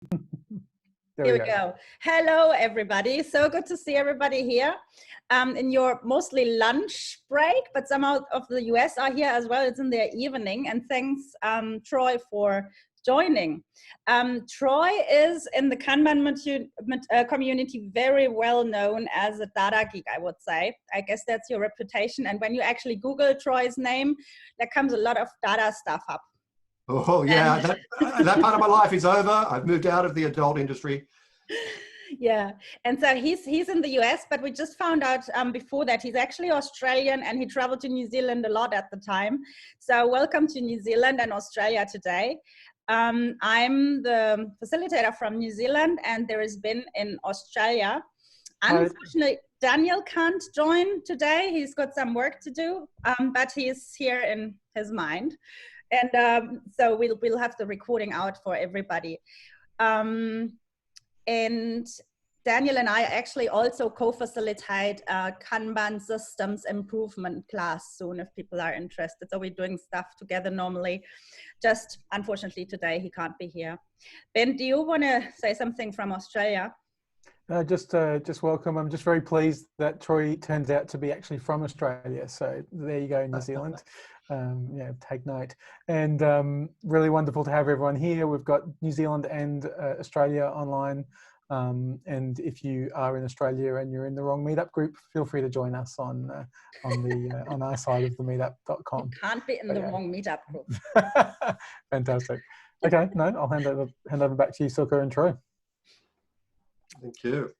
Here we go. Hello, everybody. So good to see everybody here in your mostly lunch break, but some of the US are here as well. It's in their evening. And thanks, Troy, for joining. Troy is in the Kanban community very well known as a data geek, I would say. I guess that's your reputation. And when you actually Google Troy's name, there comes a lot of data stuff up. Oh yeah, that part of my life is over. I've moved out of the adult industry. Yeah, and so he's in the US, but we just found out before that he's actually Australian, and he traveled to New Zealand a lot at the time. So welcome to New Zealand and Australia today. I'm the facilitator from New Zealand, and there has been in Australia. Unfortunately, Daniel can't join today. He's got some work to do, but he's here in his mind. And so we'll have the recording out for everybody. And Daniel and I actually also co-facilitate a Kanban systems improvement class soon if people are interested. So we're doing stuff together normally. Just unfortunately today he can't be here. Ben, do you want to say something from Australia? Just welcome. I'm just very pleased that Troy turns out to be actually from Australia. So there you go, New Zealand. Yeah, take note. And really wonderful to have everyone here. We've got New Zealand and Australia online. And if you are in Australia and you're in the wrong meetup group, feel free to join us on our side of the meetup.com. You can't be in the wrong meetup group. Fantastic. Okay, no, I'll hand over back to you, Silke and Troy. Thank you.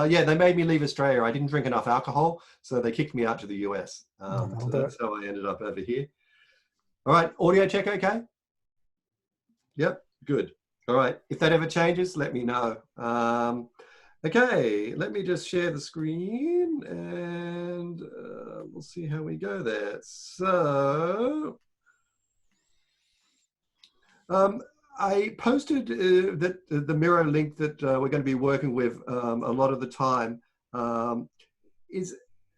Yeah, they made me leave Australia. I didn't drink enough alcohol, so they kicked me out to the US. So that's how I ended up over here. All right, audio check okay? Yep, good. All right, if that ever changes, let me know. Okay, let me just share the screen and we'll see how we go there. So, I posted the Miro link that we're going to be working with a lot of the time.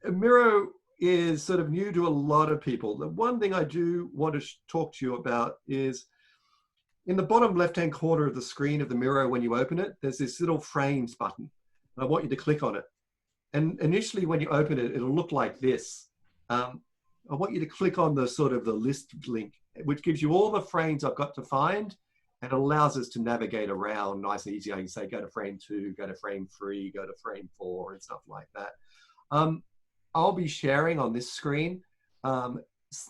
Miro is sort of new to a lot of people. The one thing I do want to talk to you about is in the bottom left-hand corner of the screen of the Miro, when you open it, there's this little frames button. I want you to click on it. And initially when you open it, it'll look like this. I want you to click on the sort of the list link, which gives you all the frames I've got to find. And it allows us to navigate around nice and easy. I can say, go to frame 2, go to frame 3, go to frame 4, and stuff like that. I'll be sharing on this screen.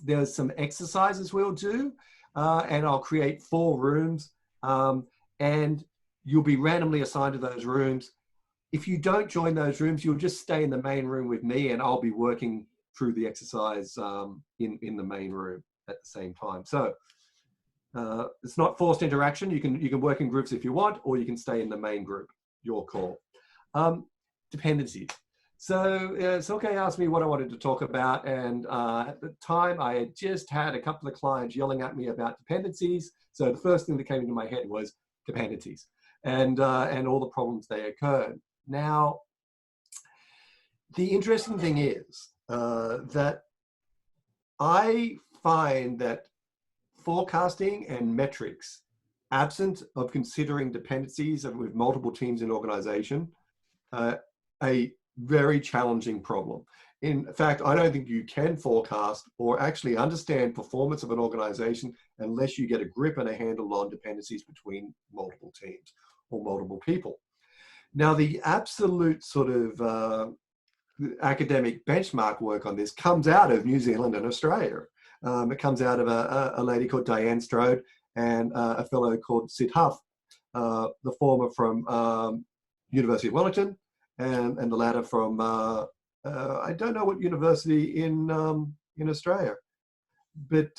There's some exercises we'll do, and I'll create 4 rooms, and you'll be randomly assigned to those rooms. If you don't join those rooms, you'll just stay in the main room with me, and I'll be working through the exercise in the main room at the same time. So. It's not forced interaction. You can work in groups if you want, or you can stay in the main group, your call. Dependencies. So Silke asked me what I wanted to talk about, and at the time I had just had a couple of clients yelling at me about dependencies. So the first thing that came into my head was dependencies and all the problems they occurred. Now, the interesting thing is that I find that forecasting and metrics, absent of considering dependencies with multiple teams in organization, a very challenging problem. In fact, I don't think you can forecast or actually understand performance of an organization unless you get a grip and a handle on dependencies between multiple teams or multiple people. Now, the absolute sort of academic benchmark work on this comes out of New Zealand and Australia. It comes out of a lady called Diane Strode and a fellow called Sid Huff, the former from University of Wellington and the latter from, I don't know what university in Australia, but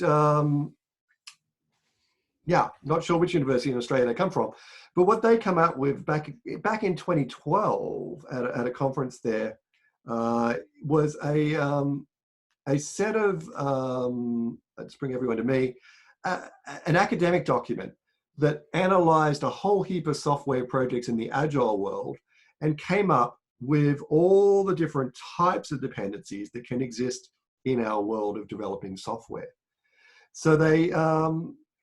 yeah, not sure which university in Australia they come from. But what they come out with back in 2012 at a conference there was a set of, let's bring everyone to me, an academic document that analyzed a whole heap of software projects in the agile world and came up with all the different types of dependencies that can exist in our world of developing software. So they,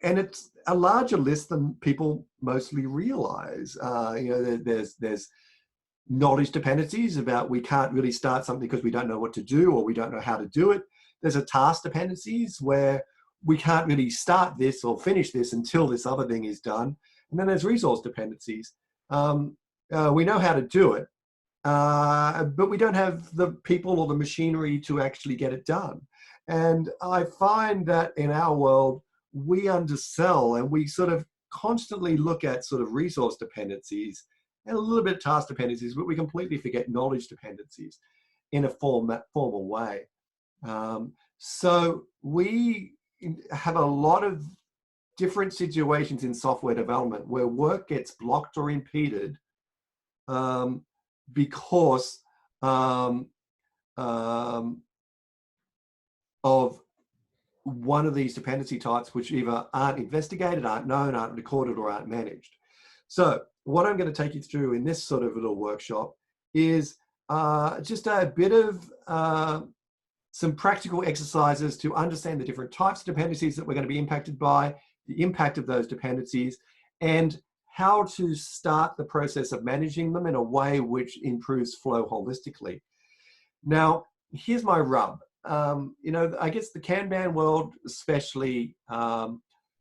and it's a larger list than people mostly realize. There's knowledge dependencies about we can't really start something because we don't know what to do or we don't know how to do it. There's a task dependencies where we can't really start this or finish this until this other thing is done. And then there's resource dependencies. We know how to do it, but we don't have the people or the machinery to actually get it done. And I find that in our world, we undersell and we sort of constantly look at sort of resource dependencies and a little bit of task dependencies, but we completely forget knowledge dependencies in a formal way. So we have a lot of different situations in software development where work gets blocked or impeded because of one of these dependency types, which either aren't investigated, aren't known, aren't recorded, or aren't managed. So what I'm going to take you through in this sort of little workshop is just a bit of some practical exercises to understand the different types of dependencies that we're going to be impacted by, the impact of those dependencies, and how to start the process of managing them in a way which improves flow holistically. Now, here's my rub. I guess the Kanban world especially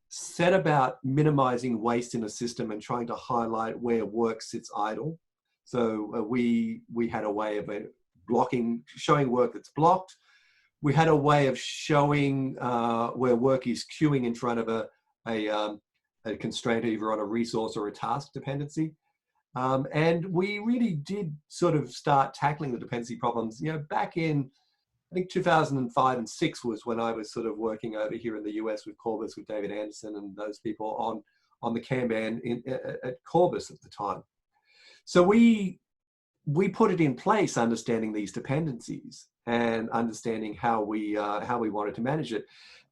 set about minimizing waste in a system and trying to highlight where work sits idle. So we had a way of showing work that's blocked. We had a way of showing where work is queuing in front of a constraint, either on a resource or a task dependency. And we really did sort of start tackling the dependency problems, back in, I think 2005 and 6 was when I was sort of working over here in the US with Corbis, with David Anderson and those people on the Kanban at Corbis at the time. So we put it in place, understanding these dependencies and understanding how we wanted to manage it.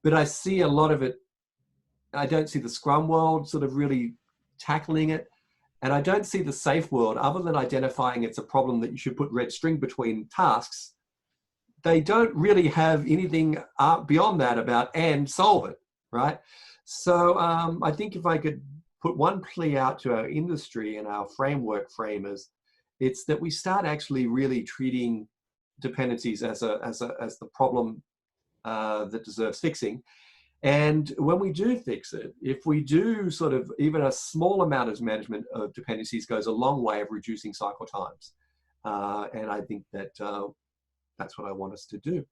But I see a lot of it, I don't see the Scrum world sort of really tackling it. And I don't see the safe world, other than identifying it's a problem that you should put red string between tasks. They don't really have anything beyond that about and solve it, right? So I think if I could put one plea out to our industry and our framework framers, it's that we start actually really treating dependencies as the problem that deserves fixing. And when we do fix it, if we do sort of even a small amount of management of dependencies goes a long way of reducing cycle times. And I think that that's what I want us to do.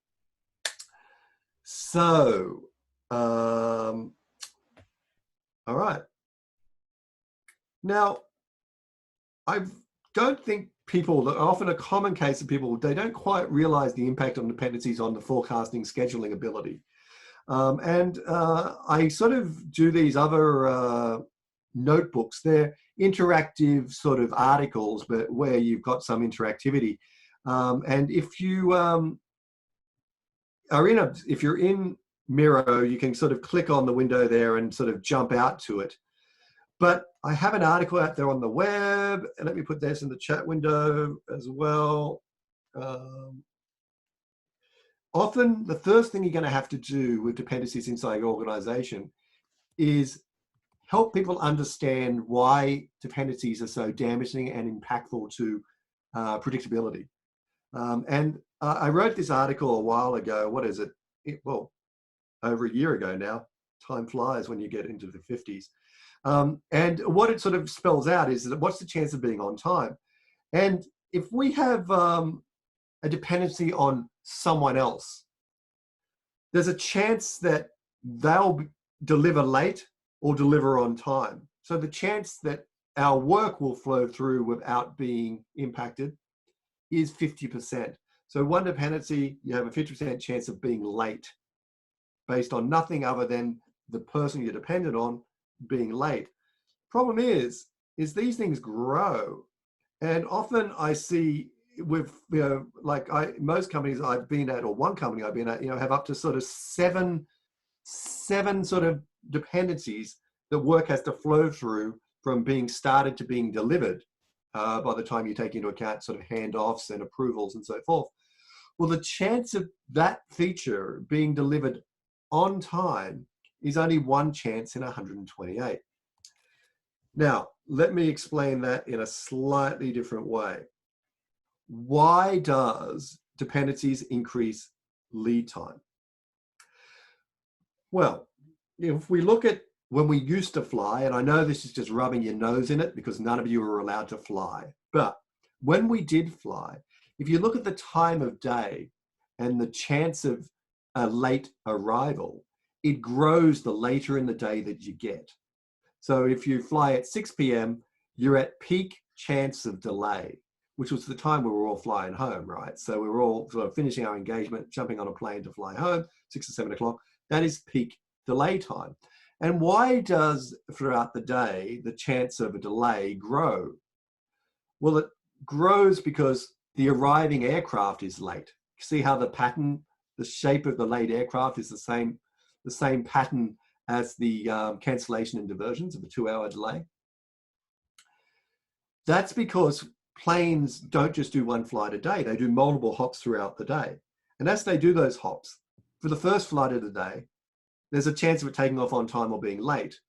So, all right. Now, I don't think people, often a common case of people, they don't quite realize the impact on dependencies on the forecasting scheduling ability. I sort of do these other notebooks. They're interactive sort of articles, but where you've got some interactivity. And if you if you're in Miro, you can sort of click on the window there and sort of jump out to it. But I have an article out there on the web, and let me put this in the chat window as well. Often the first thing you're going to have to do with dependencies inside your organization is help people understand why dependencies are so damaging and impactful to predictability. I wrote this article a while ago. What is it? Well, over a year ago now. Time flies when you get into the 50s. And what it sort of spells out is that what's the chance of being on time? And if we have a dependency on someone else, there's a chance that they'll deliver late or deliver on time. So the chance that our work will flow through without being impacted is 50%. So one dependency, you have a 50% chance of being late based on nothing other than the person you're dependent on being late. Problem is these things grow. And often I see with, most companies I've been at, or one company I've been at, have up to sort of seven sort of dependencies that work has to flow through from being started to being delivered by the time you take into account sort of handoffs and approvals and so forth. Well, the chance of that feature being delivered on time is only 1 chance in 128. Now, let me explain that in a slightly different way. Why does dependencies increase lead time? Well, if we look at when we used to fly, and I know this is just rubbing your nose in it because none of you are allowed to fly, but when we did fly, if you look at the time of day and the chance of a late arrival, it grows the later in the day that you get. So if you fly at 6 p.m., you're at peak chance of delay, which was the time we were all flying home, right? So we were all sort of finishing our engagement, jumping on a plane to fly home, 6 or 7 o'clock. That is peak delay time. And why does, throughout the day, the chance of a delay grow? Well, it grows because the arriving aircraft is late. See how the pattern, the shape of the late aircraft is the same pattern as the cancellation and diversions of a 2-hour delay? That's because planes don't just do one flight a day, they do multiple hops throughout the day. And as they do those hops, for the first flight of the day, there's a chance of it taking off on time or being late.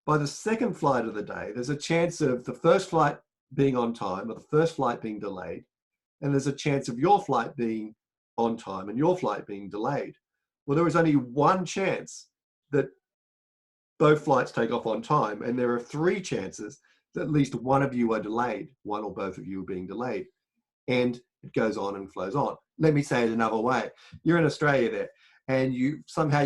By the second flight of the day, there's a chance of the first flight being on time or the first flight being delayed, and there's a chance of your flight being on time and your flight being delayed. Well, there is only one chance that both flights take off on time, and there are 3 chances that at least one of you are delayed, one or both of you are being delayed, and it goes on and flows on. Let me say it another way. You're in Australia there, and you're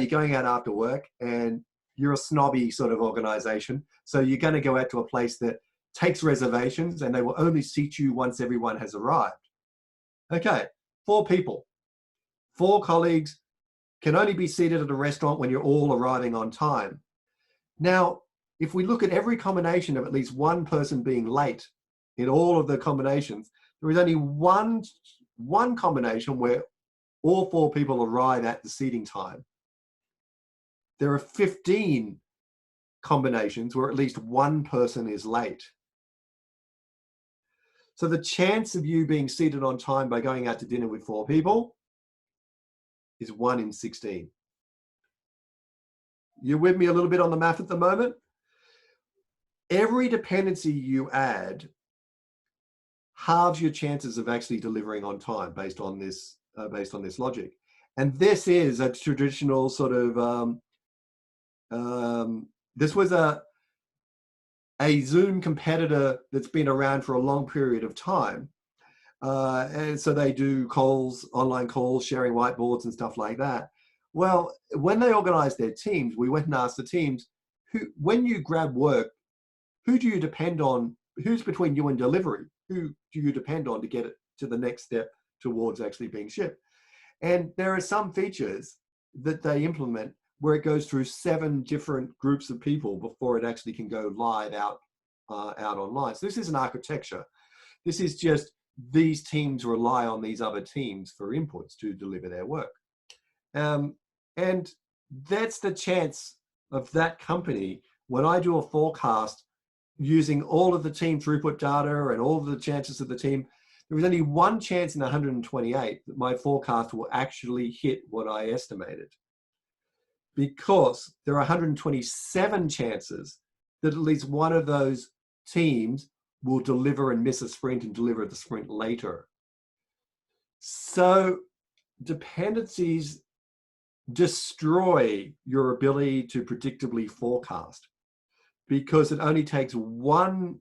going out after work, and you're a snobby sort of organization, so you're going to go out to a place that takes reservations, and they will only seat you once everyone has arrived. Okay, 4 people, 4 colleagues can only be seated at a restaurant when you're all arriving on time. Now, if we look at every combination of at least one person being late in all of the combinations, there is only one combination where all 4 people arrive at the seating time. There are 15 combinations where at least one person is late. So the chance of you being seated on time by going out to dinner with 4 people is 1 in 16. You with me a little bit on the math at the moment? Every dependency you add halves your chances of actually delivering on time based on this logic. And this is a traditional sort of this was a Zoom competitor that's been around for a long period of time. And so they do calls, online calls, sharing whiteboards and stuff like that. Well, when they organized their teams, we went and asked the teams, when you grab work, who do you depend on? Who's between you and delivery? Who do you depend on to get it to the next step towards actually being shipped? And there are some features that they implement where it goes through 7 different groups of people before it actually can go live out online. So this isn't architecture. This is just these teams rely on these other teams for inputs to deliver their work. And that's the chance of that company. When I do a forecast using all of the team throughput data and all of the chances of the team, there is only 1 chance in 128 that my forecast will actually hit what I estimated. Because there are 127 chances that at least one of those teams will deliver and miss a sprint and deliver the sprint later. So dependencies destroy your ability to predictably forecast because it only takes one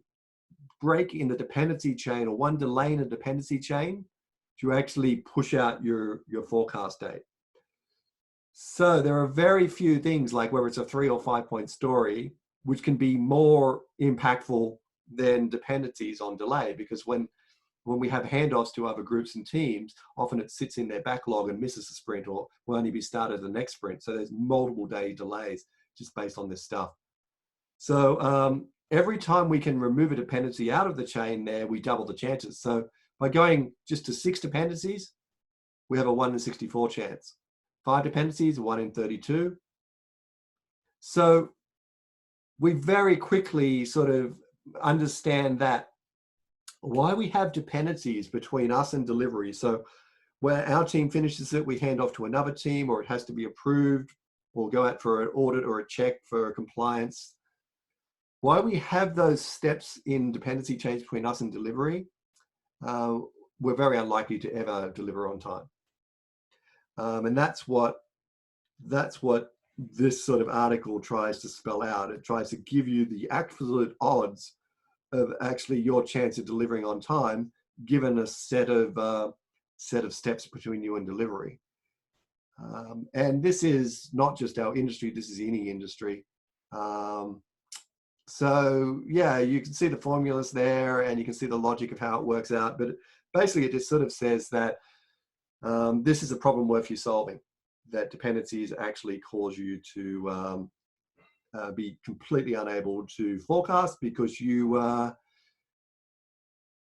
break in the dependency chain or one delay in the dependency chain to actually push out your forecast date. So there are very few things like whether it's a 3 or 5 point story, which can be more impactful than dependencies on delay, because when we have handoffs to other groups and teams, often it sits in their backlog and misses a sprint or will only be started the next sprint. So there's multiple day delays just based on this stuff. So every time we can remove a dependency out of the chain there, we double the chances. So by going just to 6 dependencies, we have a 1 in 64 chance. 5 dependencies, 1 in 32. So we very quickly sort of understand that why we have dependencies between us and delivery. So where our team finishes it, we hand off to another team, or it has to be approved or go out for an audit or a check for compliance. While we have those steps in dependency change between us and delivery, we're very unlikely to ever deliver on time. And that's what this sort of article tries to spell out. It tries to give you the absolute odds of actually your chance of delivering on time, given a set of steps between you and delivery. And this is not just our industry, this is any industry. So yeah, you can see the formulas there and you can see the logic of how it works out, but basically it just sort of says that this is a problem worth you solving, that dependencies actually cause you to be completely unable to forecast, because the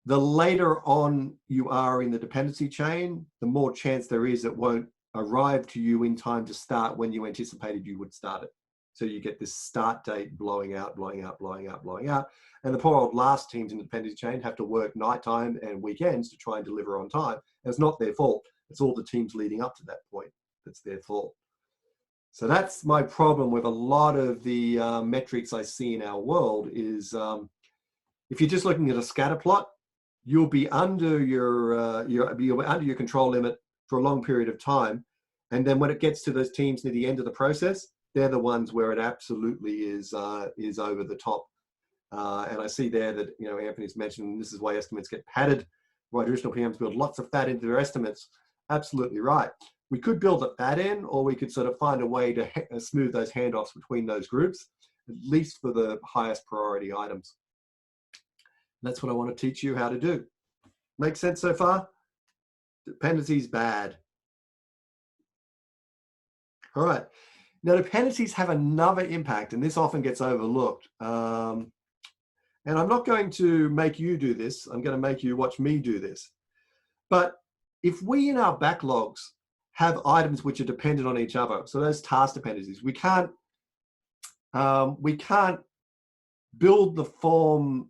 later on you are in the dependency chain, the more chance there is it won't arrive to you in time to start when you anticipated you would start it. So you get this start date blowing out. And the poor old last teams in the dependency chain have to work nighttime and weekends to try and deliver on time. And it's not their fault. It's all the teams leading up to that point that's their fault. So that's my problem with a lot of the metrics I see in our world is if you're just looking at a scatter plot, you'll be under your control limit for a long period of time. And then when it gets to those teams near the end of the process, they're the ones where it absolutely is over the top. And I see there that, you know, Anthony's mentioned this is why estimates get padded, why traditional PMs build lots of fat into their estimates. Absolutely right. We could build the fat in, or we could sort of find a way to smooth those handoffs between those groups, at least for the highest priority items. That's what I want to teach you how to do. Make sense so far? Dependencies bad. All right. Now, dependencies have another impact, and this often gets overlooked. And I'm not going to make you do this. I'm going to make you watch me do this. But if we in our backlogs have items which are dependent on each other, so those task dependencies, we can't build the form.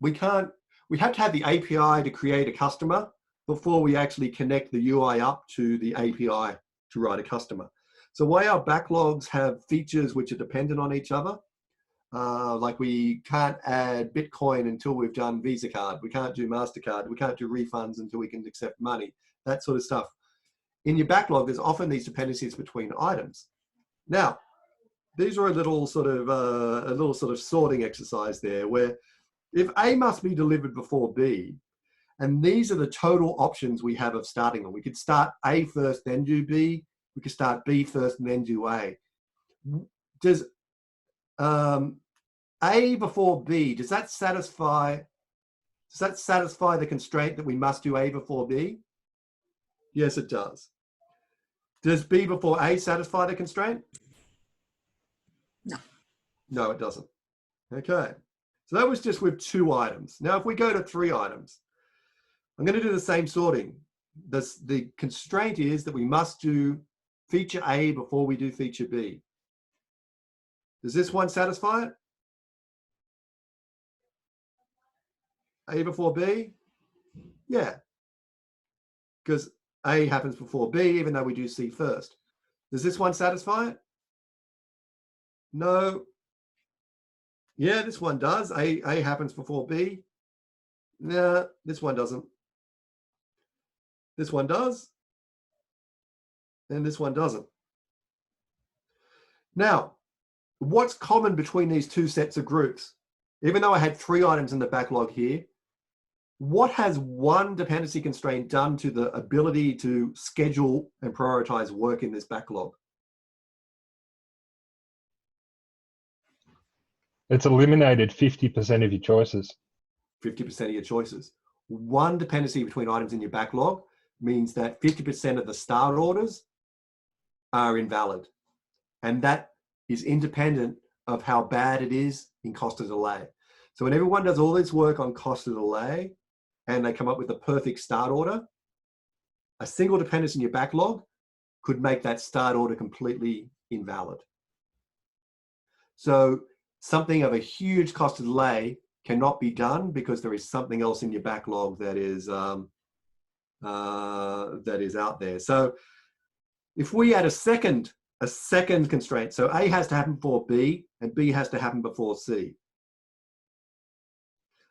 We have to have the API to create a customer before we actually connect the UI up to the API to write a customer. So why our backlogs have features which are dependent on each other, like we can't add Bitcoin until we've done Visa card, we can't do MasterCard, we can't do refunds until we can accept money, that sort of stuff. In your backlog, there's often these dependencies between items. Now, these are a little sort of sorting exercise there, where if A must be delivered before B, and these are the total options we have of starting them. We could start A first, then do B. We could start B first and then do A. Does A before B, does that satisfy the constraint that we must do A before B? Yes, it does. Does B before A satisfy the constraint? No. No, it doesn't. Okay. So that was just with 2 items. Now, if we go to 3 items, I'm going to do the same sorting. The constraint is that we must do feature A before we do feature B. Does this one satisfy it? A before B? Yeah. Because A happens before B, even though we do C first. Does this one satisfy it? No. Yeah, this one does. A happens before B. No, this one doesn't. This one does. And this one doesn't. Now, what's common between these 2 sets of groups? Even though I had 3 items in the backlog here, what has one dependency constraint done to the ability to schedule and prioritize work in this backlog? It's eliminated 50% of your choices. 50% of your choices. One dependency between items in your backlog means that 50% of the start orders are invalid. And that is independent of how bad it is in cost of delay. So when everyone does all this work on cost of delay and they come up with a perfect start order, a single dependency in your backlog could make that start order completely invalid. So something of a huge cost of delay cannot be done because there is something else in your backlog that is out there. So if we add a second a second constraint. So A has to happen before B, and B has to happen before C.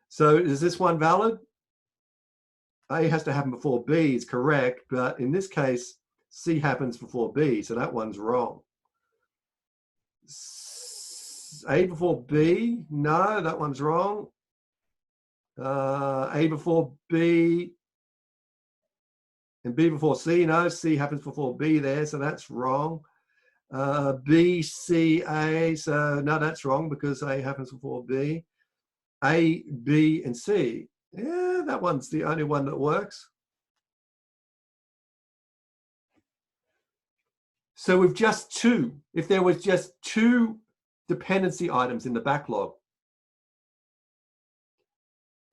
So is this one valid? A has to happen before B is correct, but in this case, C happens before B, so that one's wrong. A before B, no, that one's wrong. A before B and B before C, no, C happens before B there, so that's wrong. B, C, A, so no, that's wrong because A happens before B. A, B, and C, yeah, that one's the only one that works. So with just two, if there was just two dependency items in the backlog,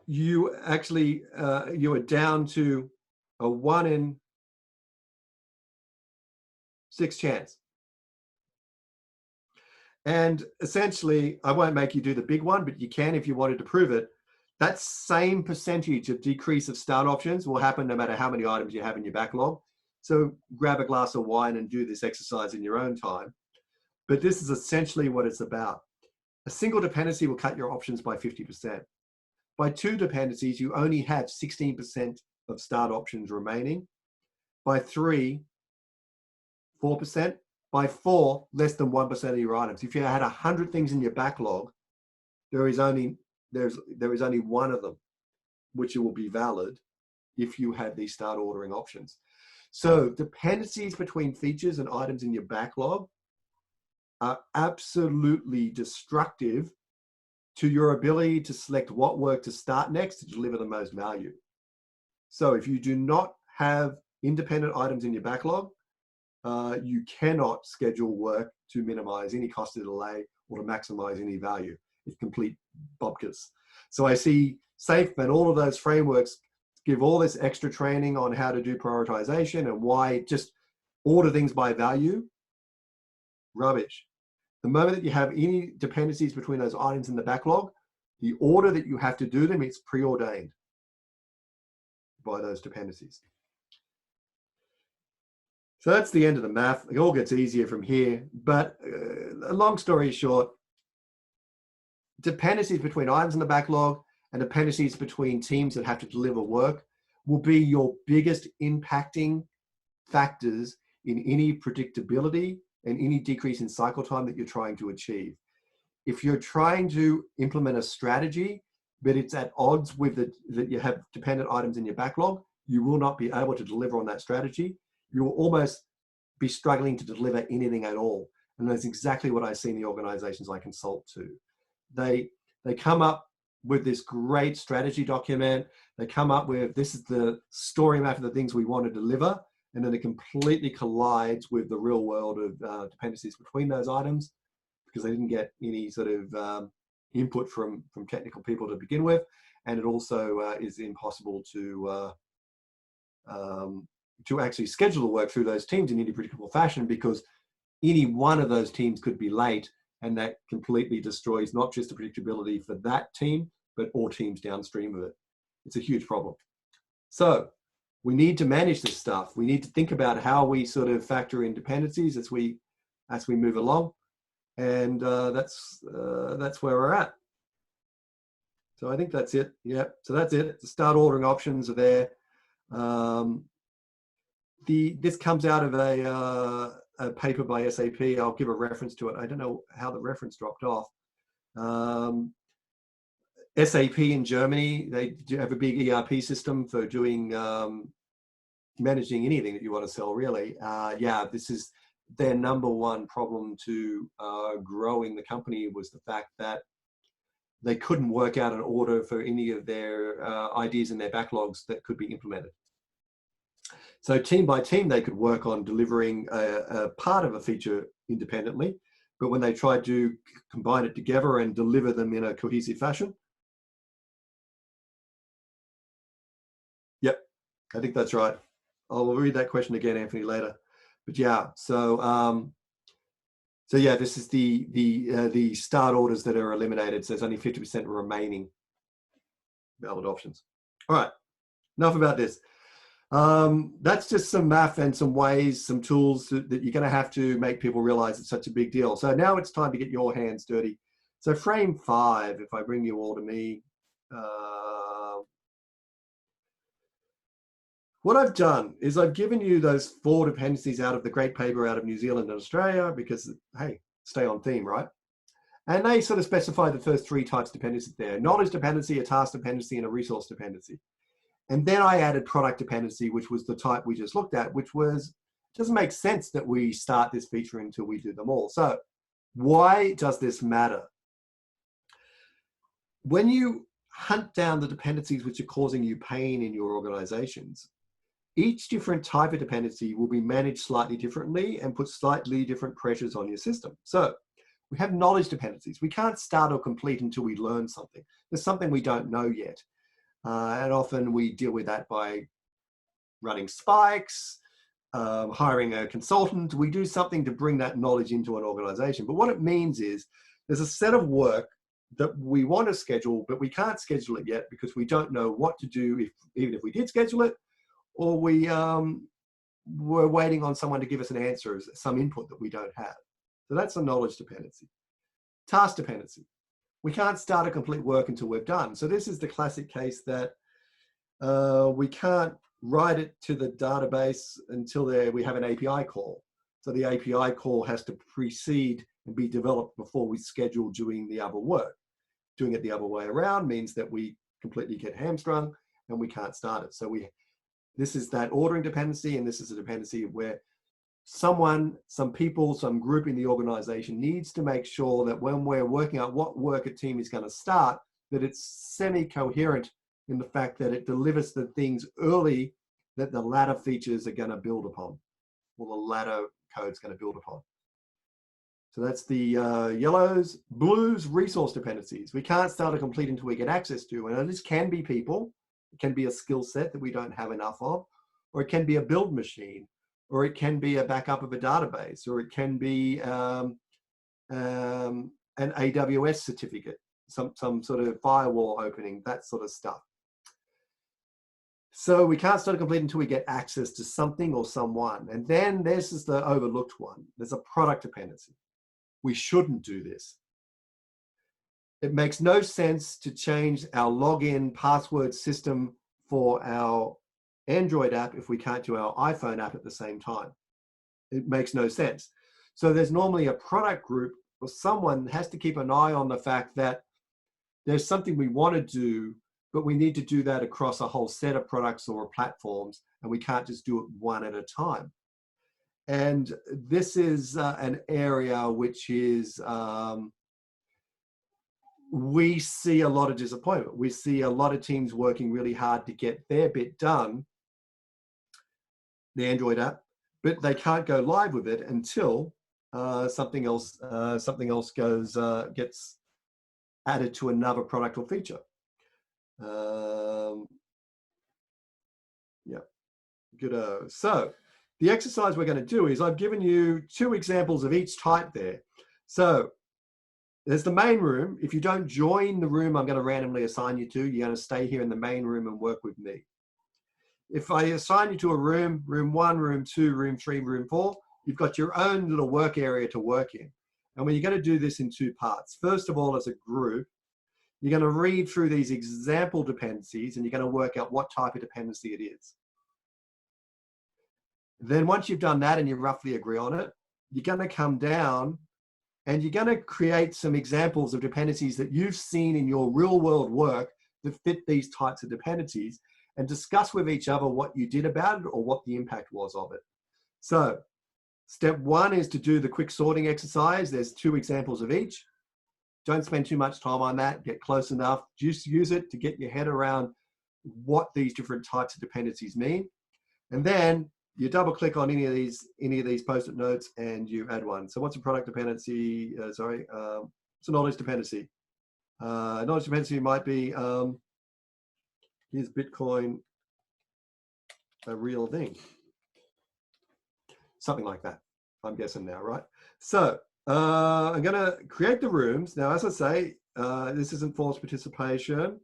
you actually, you are down to a 1 in 6 chance. And essentially, I won't make you do the big one, but you can if you wanted to prove it. That same percentage of decrease of start options will happen no matter how many items you have in your backlog. So grab a glass of wine and do this exercise in your own time. But this is essentially what it's about. A single dependency will cut your options by 50%. By 2 dependencies, you only have 16% of start options remaining. By 3, 4%. By 4, less than 1% of your items. If you had 100 things in your backlog, there is only one of them which will be valid if you have these start ordering options. So dependencies between features and items in your backlog are absolutely destructive to your ability to select what work to start next to deliver the most value. So if you do not have independent items in your backlog, you cannot schedule work to minimize any cost of delay or to maximize any value. It's complete bobkas. So I see SAFe and all of those frameworks give all this extra training on how to do prioritization and why just order things by value. Rubbish. The moment that you have any dependencies between those items in the backlog, the order that you have to do them, it's preordained by those dependencies. So that's the end of the math. It all gets easier from here. But long story short, dependencies between items in the backlog and dependencies between teams that have to deliver work will be your biggest impacting factors in any predictability and any decrease in cycle time that you're trying to achieve. If you're trying to implement a strategy, but it's at odds with that you have dependent items in your backlog, you will not be able to deliver on that strategy. You will almost be struggling to deliver anything at all. And that's exactly what I see in the organizations I consult to. They come up with this great strategy document. They come up with, this is the story map of the things we want to deliver. And then it completely collides with the real world of dependencies between those items because they didn't get any sort of input from technical people to begin with. And it also is impossible to actually schedule the work through those teams in any predictable fashion because any one of those teams could be late, and that completely destroys not just the predictability for that team, but all teams downstream of it. It's a huge problem. So we need to manage this stuff. We need to think about how we sort of factor in dependencies as we move along, and that's where we're at. So I think that's it. Yeah. So that's it. The start ordering options are there. This comes out of a paper by SAP. I'll give a reference to it. I don't know how the reference dropped off. SAP in Germany, they do have a big ERP system for doing managing anything that you want to sell, really. Yeah, this is their #1 problem to growing the company was the fact that they couldn't work out an order for any of their ideas in their backlogs that could be implemented. So team by team, they could work on delivering a part of a feature independently, but when they tried to combine it together and deliver them in a cohesive fashion. Yep, I think that's right. I'll read that question again, Anthony, later. But yeah, so yeah, this is the start orders that are eliminated. So there's only 50% remaining valid options. All right, enough about this. That's just some math and some ways, some tools that you're going to have to make people realize it's such a big deal. So now it's time to get your hands dirty. So frame 5, if I bring you all to me, what I've done is I've given you those 4 dependencies out of the great paper out of New Zealand and Australia because, hey, stay on theme, right? And they sort of specify the first 3 types of dependencies there: knowledge dependency, a task dependency, and a resource dependency. And then I added product dependency, which was the type we just looked at, which was, it doesn't make sense that we start this feature until we do them all. So why does this matter? When you hunt down the dependencies which are causing you pain in your organizations, each different type of dependency will be managed slightly differently and put slightly different pressures on your system. So we have knowledge dependencies. We can't start or complete until we learn something. There's something we don't know yet. And often we deal with that by running spikes, hiring a consultant. We do something to bring that knowledge into an organization. But what it means is there's a set of work that we want to schedule, but we can't schedule it yet because we don't know what to do, even if we did schedule it, or we're waiting on someone to give us an answer, some input that we don't have. So that's a knowledge dependency. Task dependency. We can't start a complete work until we've done. So this is the classic case that we can't write it to the database until we have an API call. So the API call has to precede and be developed before we schedule doing the other work. Doing it the other way around means that we completely get hamstrung and we can't start it. So this is that ordering dependency, and this is a dependency where some people, some group in the organization needs to make sure that when we're working out what work a team is going to start, that it's semi-coherent in the fact that it delivers the things early that the latter features are going to build upon, or the latter code's going to build upon. So that's the yellows. Blues, resource dependencies. We can't start or complete until we get access to, and this can be people, it can be a skill set that we don't have enough of, or it can be a build machine, or it can be a backup of a database, or it can be an AWS certificate, some sort of firewall opening, that sort of stuff. So we can't start or complete until we get access to something or someone. And then this is the overlooked one. There's a product dependency. We shouldn't do this. It makes no sense to change our login password system for our Android app if we can't do our iPhone app at the same time. It makes no sense. So there's normally a product group or someone has to keep an eye on the fact that there's something we want to do, but we need to do that across a whole set of products or platforms, and we can't just do it one at a time. And this is an area which is, we see a lot of disappointment. We see a lot of teams working really hard to get their bit done, the Android app, but they can't go live with it until something else gets added to another product or feature. Yeah, good. So the exercise we're going to do is I've given you 2 examples of each type there. So there's the main room. If you don't join the room I'm going to randomly assign you to, you're going to stay here in the main room and work with me. If I assign you to a room, room 1, room 2, room 3, room 4, you've got your own little work area to work in. And when you're going to do this in 2 parts, first of all, as a group, you're going to read through these example dependencies and you're going to work out what type of dependency it is. Then once you've done that and you roughly agree on it, you're going to come down and you're going to create some examples of dependencies that you've seen in your real world work that fit these types of dependencies and discuss with each other what you did about it or what the impact was of it. So step 1 is to do the quick sorting exercise. There's 2 examples of each. Don't spend too much time on that. Get close enough. Just use it to get your head around what these different types of dependencies mean. And then you double click on any of these post-it notes and you add one. So what's a product dependency? It's a knowledge dependency. Knowledge dependency might be, is Bitcoin a real thing? Something like that. I'm guessing now, right? So I'm going to create the rooms. Now, as I say, this isn't forced participation,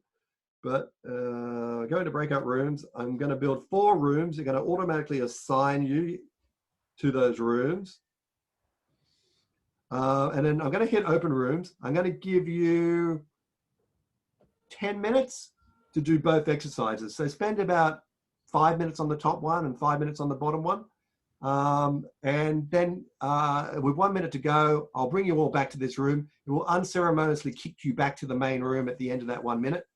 but going to breakout rooms. I'm going to build 4 rooms. They're going to automatically assign you to those rooms. And then I'm going to hit open rooms. I'm going to give you 10 minutes to do both exercises. So spend about 5 minutes on the top one and 5 minutes on the bottom one. And then with 1 minute to go, I'll bring you all back to this room. It will unceremoniously kick you back to the main room at the end of that 1 minute.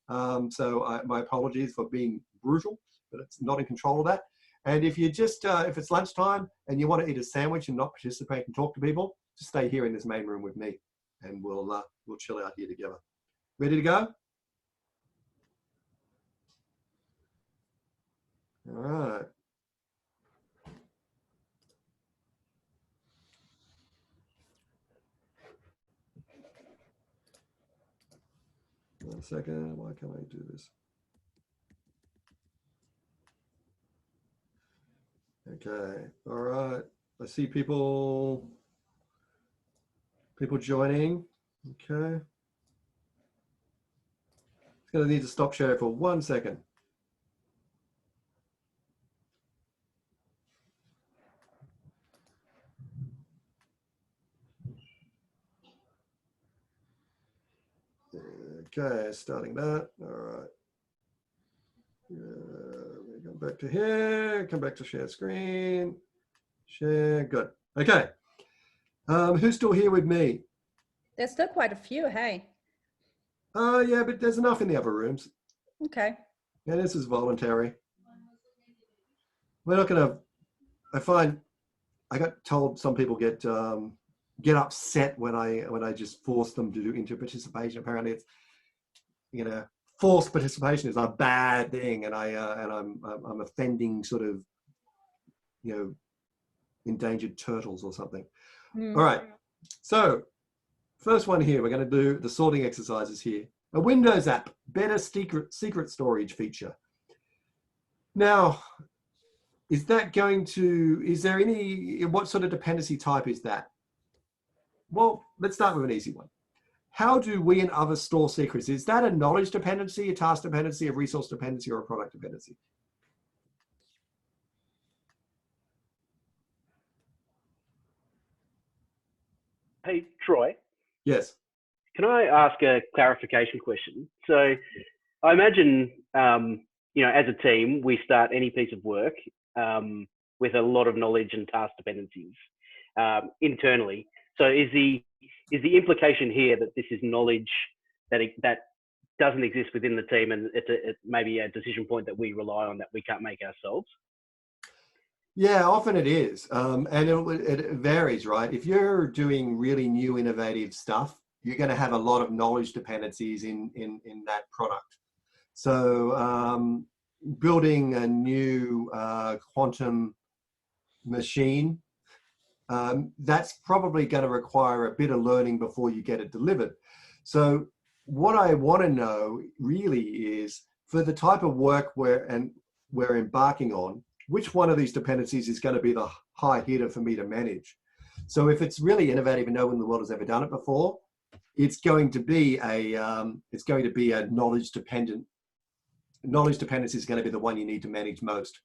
So my apologies for being brutal, but it's not in control of that. And if you just, if it's lunchtime and you want to eat a sandwich and not participate and talk to people, just stay here in this main room with me, and we'll chill out here together. Ready to go? All right. One second. Why can't I do this? Okay. All right. I see people joining. Okay. It's going to need to stop share for 1 second. Okay, starting that. All right. Come back to here. Come back to share screen. Share. Good. Okay. Who's still here with me? There's still quite a few, hey. Yeah, but there's enough in the other rooms. Okay. And this is voluntary. We're not going to, I find, I got told some people get upset when I just force them to do into participation. Apparently it's, you know, forced participation is a bad thing, and I'm offending sort of, you know, endangered turtles or something. All right. So first one here, we're going to do the sorting exercises here. A Windows app, better secret storage feature. Now, is that going to, is there any, what sort of dependency type is that? Well, let's start with an easy one. How do we and others store secrets? Is that a knowledge dependency, a task dependency, a resource dependency, or a product dependency? Hey, Troy. Yes. Can I ask a clarification question? So I imagine, you know, as a team, we start any piece of work with a lot of knowledge and task dependencies internally. So is the implication here that this is knowledge that doesn't exist within the team, and it's maybe a decision point that we rely on that we can't make ourselves? Yeah, often it is. And it varies, right? If you're doing really new innovative stuff, you're going to have a lot of knowledge dependencies in that product. So building a new quantum machine, that's probably going to require a bit of learning before you get it delivered. So what I want to know really is, for the type of work we're embarking on, which one of these dependencies is going to be the high hitter for me to manage? So if it's really innovative and no one in the world has ever done it before, it's going to be a knowledge dependent. Knowledge dependency is going to be the one you need to manage most.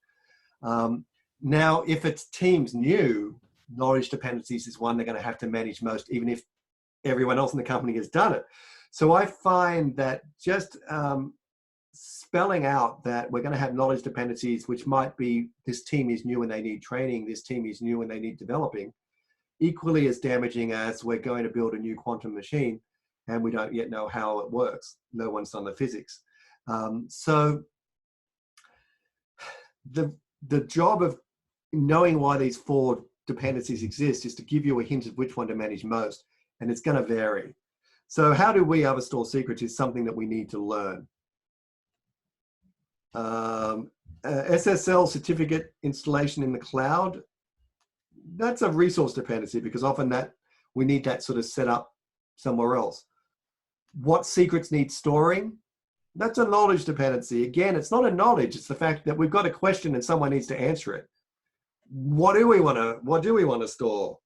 Now, if it's teams new, knowledge dependencies is one they're going to have to manage most, even if everyone else in the company has done it. So I find that just spelling out that we're going to have knowledge dependencies, which might be this team is new and they need training, this team is new and they need developing, equally as damaging as we're going to build a new quantum machine and we don't yet know how it works. No one's done the physics. So the job of knowing why these 4 dependencies exist is to give you a hint of which one to manage most, and it's going to vary. So how do we other store secrets is something that we need to learn. SSL certificate installation in the cloud, that's a resource dependency because often that we need that sort of set up somewhere else. What secrets need storing? That's a knowledge dependency. Again, it's not a knowledge, it's the fact that we've got a question and someone needs to answer it. What do we want to store?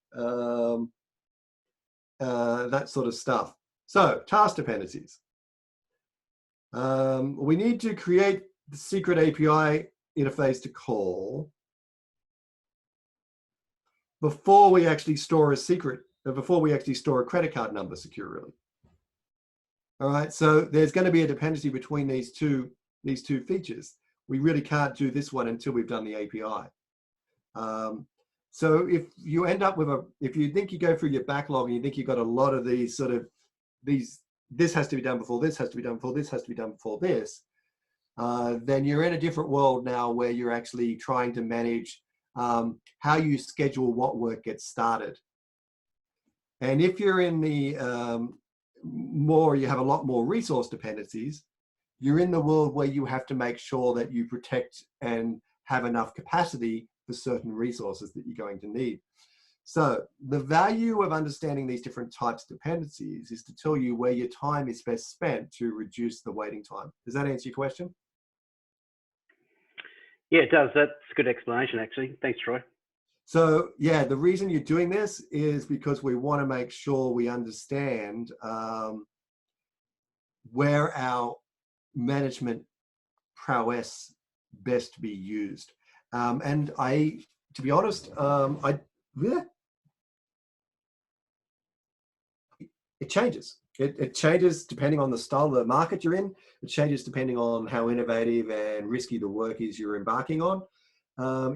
That sort of stuff. So task dependencies. We need to create the secret API interface to call before we actually store a secret, before we actually store a credit card number securely. All right, so there's going to be a dependency between these two features. We really can't do this one until we've done the API. So if you end up with if you think you go through your backlog and you think you've got a lot of these this has to be done before this has to be done before this has to be done before this, then you're in a different world now where you're actually trying to manage how you schedule what work gets started. And if you're in the you have a lot more resource dependencies, you're in the world where you have to make sure that you protect and have enough capacity for certain resources that you're going to need. So the value of understanding these different types of dependencies is to tell you where your time is best spent to reduce the waiting time. Does that answer your question? Yeah, it does. That's a good explanation, actually. Thanks, Troy. So yeah, the reason you're doing this is because we want to make sure we understand where our management prowess best be used. And to be honest, it changes. It changes depending on the style of the market you're in. It changes depending on how innovative and risky the work is you're embarking on.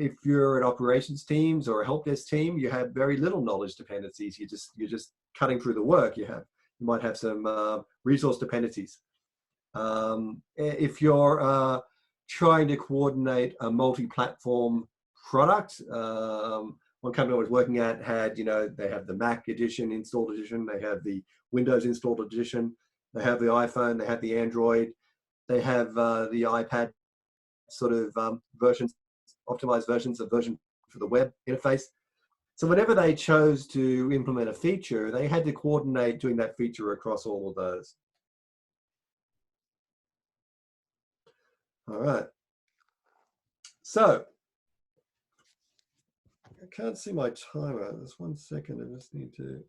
If you're an operations teams or a help desk team, you have very little knowledge dependencies. You're just cutting through the work. You might have some resource dependencies. If you're trying to coordinate a multi-platform product, one company I was working at had, they have the Mac edition, installed edition, they have the Windows installed edition, they have the iPhone, they have the Android, they have the iPad sort of versions, optimized versions of version for the web interface. So whenever they chose to implement a feature, they had to coordinate doing that feature across all of those. All right. So I can't see my timer. Just 1 second. I just need to.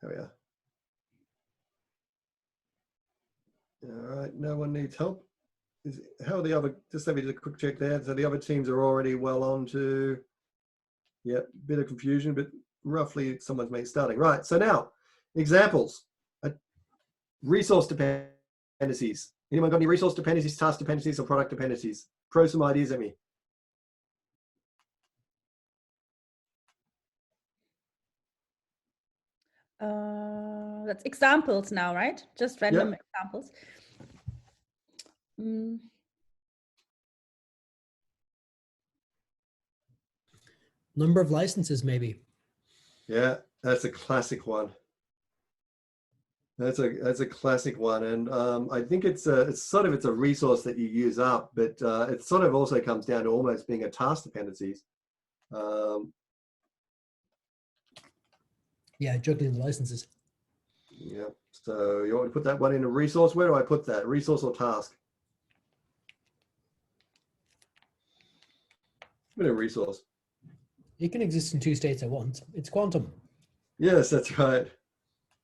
There we are. All right. No one needs help. How are the other? Just let me do a quick check there. So the other teams are already well on to. Yeah, bit of confusion, but roughly someone's starting. Right. So now, examples. Resource dependencies. Anyone got any resource dependencies, task dependencies, or product dependencies? Throw some ideas at me. That's examples now, right? Just random examples. Number of licenses, maybe. Yeah, that's a classic one. That's a classic one, and I think it's a resource that you use up, but it sort of also comes down to almost being a task dependencies. Yeah, juggling the licenses. Yeah. So you want to put that one in a resource? Where do I put that? Resource or task? In a resource. It can exist in two states at once. It's quantum. Yes, that's right.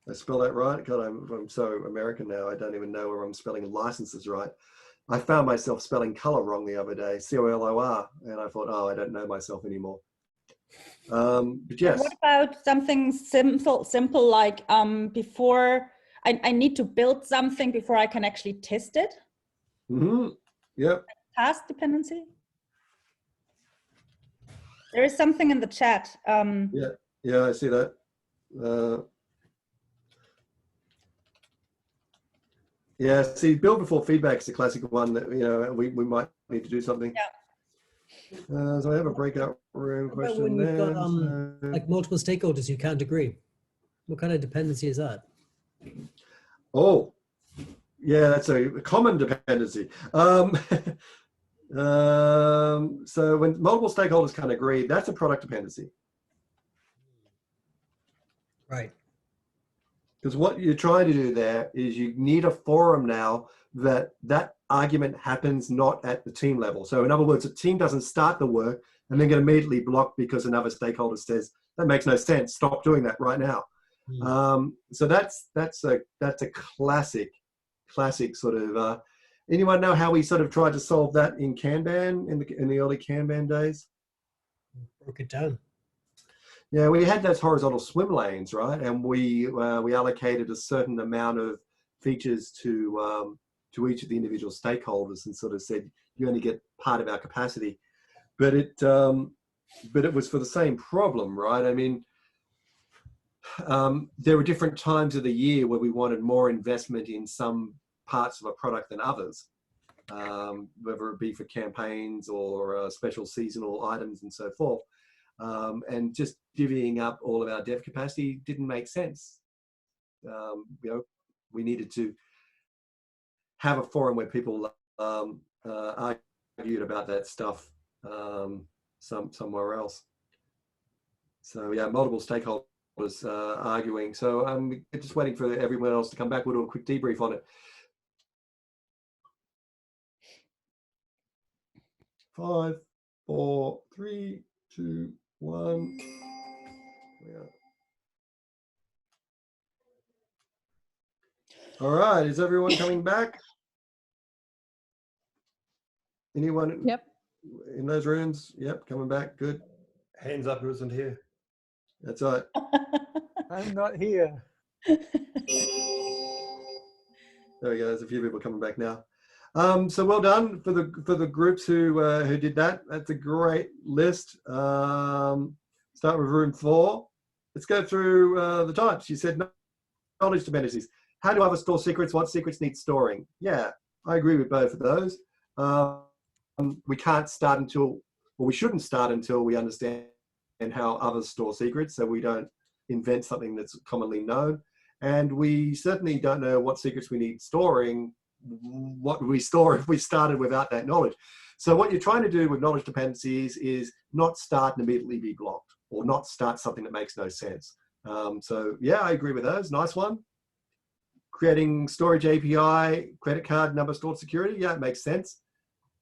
I spell that right? God, I'm so American now. I don't even know where I'm spelling licenses right. I found myself spelling color wrong the other day, C-O-L-O-R, and I thought, oh, I don't know myself anymore. But yes. What about something simple like before I need to build something before I can actually test it? Mm-hmm. Yep. Task dependency? There is something in the chat. Yeah, I see that. Yeah, see, build before feedback is a classic one that we might need to do something. Yeah. So I have a breakout room question when there. you've got like multiple stakeholders who can't agree, what kind of dependency is that? Oh, yeah, that's a common dependency. So when multiple stakeholders can't agree, that's a product dependency. Right. Because what you're trying to do there is you need a forum now that argument happens not at the team level. So in other words, a team doesn't start the work and then get immediately blocked because another stakeholder says, that makes no sense, stop doing that right now. So that's a classic sort of. Anyone know how we sort of tried to solve that in Kanban in the early Kanban days? Broke it down. Yeah, we had those horizontal swim lanes, right? And we allocated a certain amount of features to each of the individual stakeholders, and sort of said you only get part of our capacity. But it was for the same problem, right? I mean, there were different times of the year where we wanted more investment in some parts of a product than others, whether it be for campaigns or special seasonal items and so forth. And just divvying up all of our dev capacity didn't make sense. We needed to have a forum where people argued about that stuff somewhere else. So yeah, multiple stakeholders arguing. So I'm just waiting for everyone else to come back. We'll do a quick debrief on it. 5, 4, 3, 2, 1. Yeah. All right, is everyone coming back? Anyone? Yep. In those rooms? Yep, coming back. Good. Hands up who isn't here. That's right. I'm not here. There we go. There's a few people coming back now. So well done for the groups who did that. That's a great list. Start with room 4. Let's go through the types. You said knowledge dependencies. How do others store secrets? What secrets need storing? Yeah, I agree with both of those. We can't start until, well, we shouldn't start until we understand how others store secrets, so we don't invent something that's commonly known. And we certainly don't know what secrets we need storing. What would we store if we started without that knowledge? So what you're trying to do with knowledge dependencies is not start and immediately be blocked, or not start something that makes no sense. So yeah, I agree with those. Nice one. Creating storage API, credit card number stored security. Yeah, it makes sense.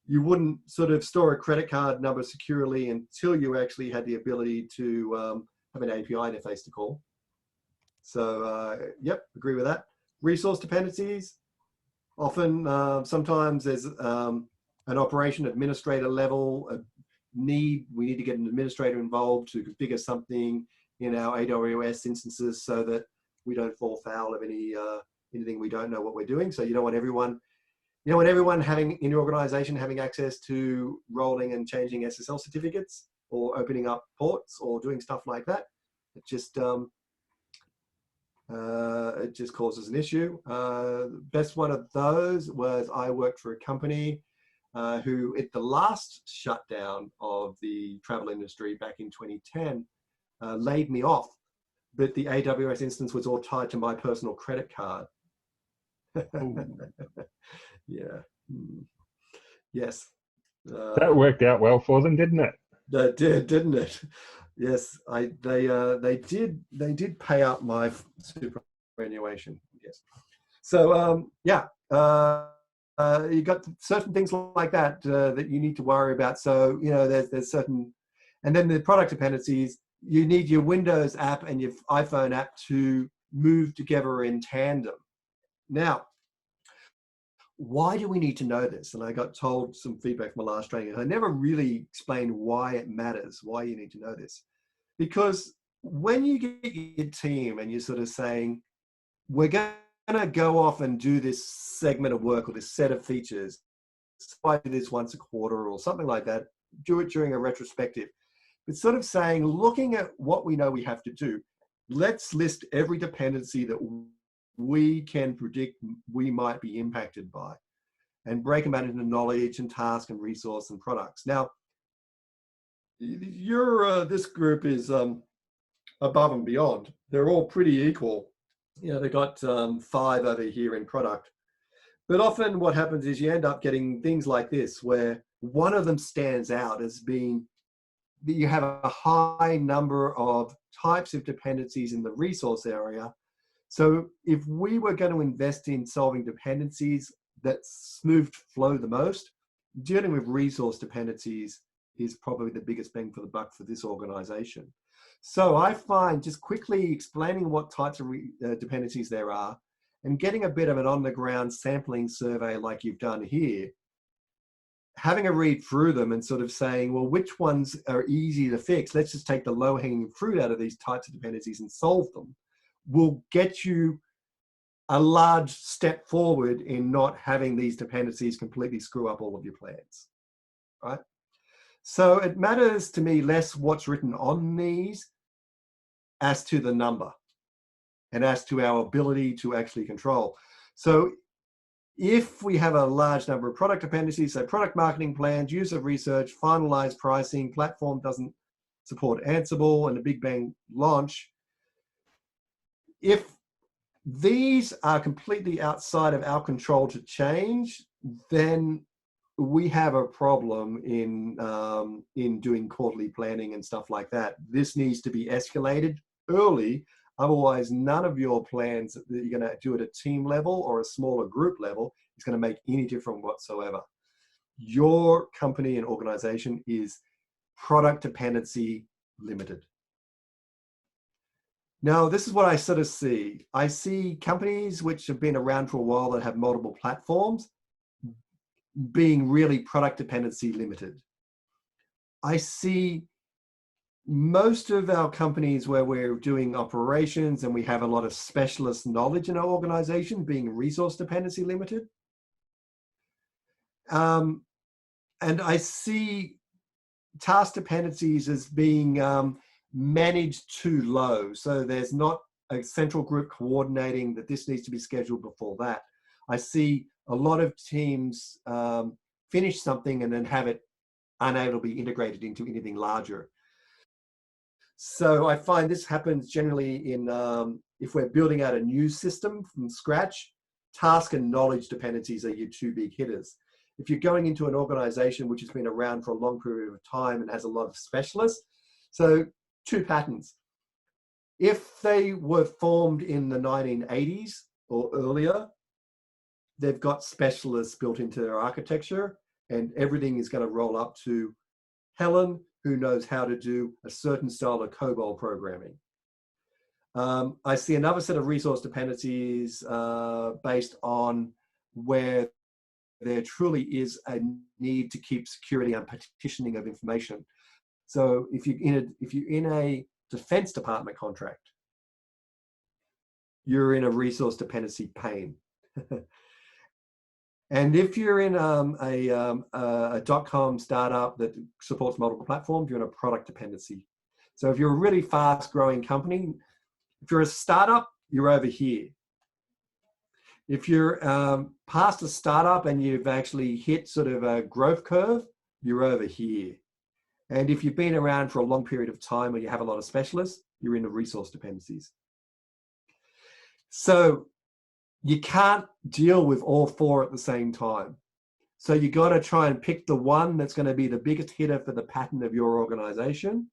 You wouldn't sort of store a credit card number securely until you actually had the ability to have an API interface to call. So yep, agree with that. Resource dependencies. Often, sometimes there's an operation administrator level we need to get an administrator involved to configure something in our AWS instances so that we don't fall foul of anything we don't know what we're doing. So you don't want everyone having in your organization having access to rolling and changing SSL certificates or opening up ports or doing stuff like that. It just causes an issue. The best one of those was I worked for a company who, at the last shutdown of the travel industry back in 2010, laid me off, but the AWS instance was all tied to my personal credit card. Yeah. Yes. That worked out well for them, didn't it? That did, didn't it? Yes, they did pay up my superannuation. Yes. So yeah, you got certain things like that that you need to worry about. So there's certain, and then the product dependencies. You need your Windows app and your iPhone app to move together in tandem. Now, why do we need to know this? And I got told some feedback from my last training. I never really explained why it matters, why you need to know this. Because when you get your team and you're sort of saying, we're going to go off and do this segment of work or this set of features, so I do this once a quarter or something like that, do it during a retrospective. It's sort of saying, looking at what we know we have to do, let's list every dependency that we can predict we might be impacted by, and break them out into knowledge and task and resource and products. Now, this group is above and beyond. They're all pretty equal. They got 5 over here in product. But often what happens is you end up getting things like this, where one of them stands out as being that you have a high number of types of dependencies in the resource area. So if we were going to invest in solving dependencies that smooth flow the most, dealing with resource dependencies is probably the biggest bang for the buck for this organization. So I find just quickly explaining what types of dependencies there are and getting a bit of an on-the-ground sampling survey like you've done here, having a read through them and sort of saying, well, which ones are easy to fix? Let's just take the low-hanging fruit out of these types of dependencies and solve them, will get you a large step forward in not having these dependencies completely screw up all of your plans, right? So it matters to me less what's written on these as to the number and as to our ability to actually control. So if we have a large number of product dependencies, so product marketing plans, user research, finalized pricing, platform doesn't support Ansible, and a big bang launch, if these are completely outside of our control to change, then we have a problem in doing quarterly planning and stuff like that. This needs to be escalated early. Otherwise, none of your plans that you're going to do at a team level or a smaller group level is going to make any difference whatsoever. Your company and organization is product dependency limited. Now, this is what I sort of see. I see companies which have been around for a while that have multiple platforms being really product dependency limited. I see most of our companies where we're doing operations and we have a lot of specialist knowledge in our organization being resource dependency limited. And I see task dependencies as being managed too low. So there's not a central group coordinating that this needs to be scheduled before that. I see a lot of teams finish something and then have it unable to be integrated into anything larger. So I find this happens generally in, if we're building out a new system from scratch, task and knowledge dependencies are your two big hitters. If you're going into an organization which has been around for a long period of time and has a lot of specialists, so two patterns. If they were formed in the 1980s or earlier, they've got specialists built into their architecture and everything is going to roll up to Helen, who knows how to do a certain style of COBOL programming. I see another set of resource dependencies based on where there truly is a need to keep security and partitioning of information. So if you're in a defense department contract, you're in a resource dependency pain. And if you're in a .com startup that supports multiple platforms, you're in a product dependency. So if you're a really fast growing company, if you're a startup, you're over here. If you're past a startup and you've actually hit sort of a growth curve, you're over here. And if you've been around for a long period of time or you have a lot of specialists, you're in the resource dependencies. So you can't deal with all four at the same time. So you got to try and pick the one that's going to be the biggest hitter for the pattern of your organization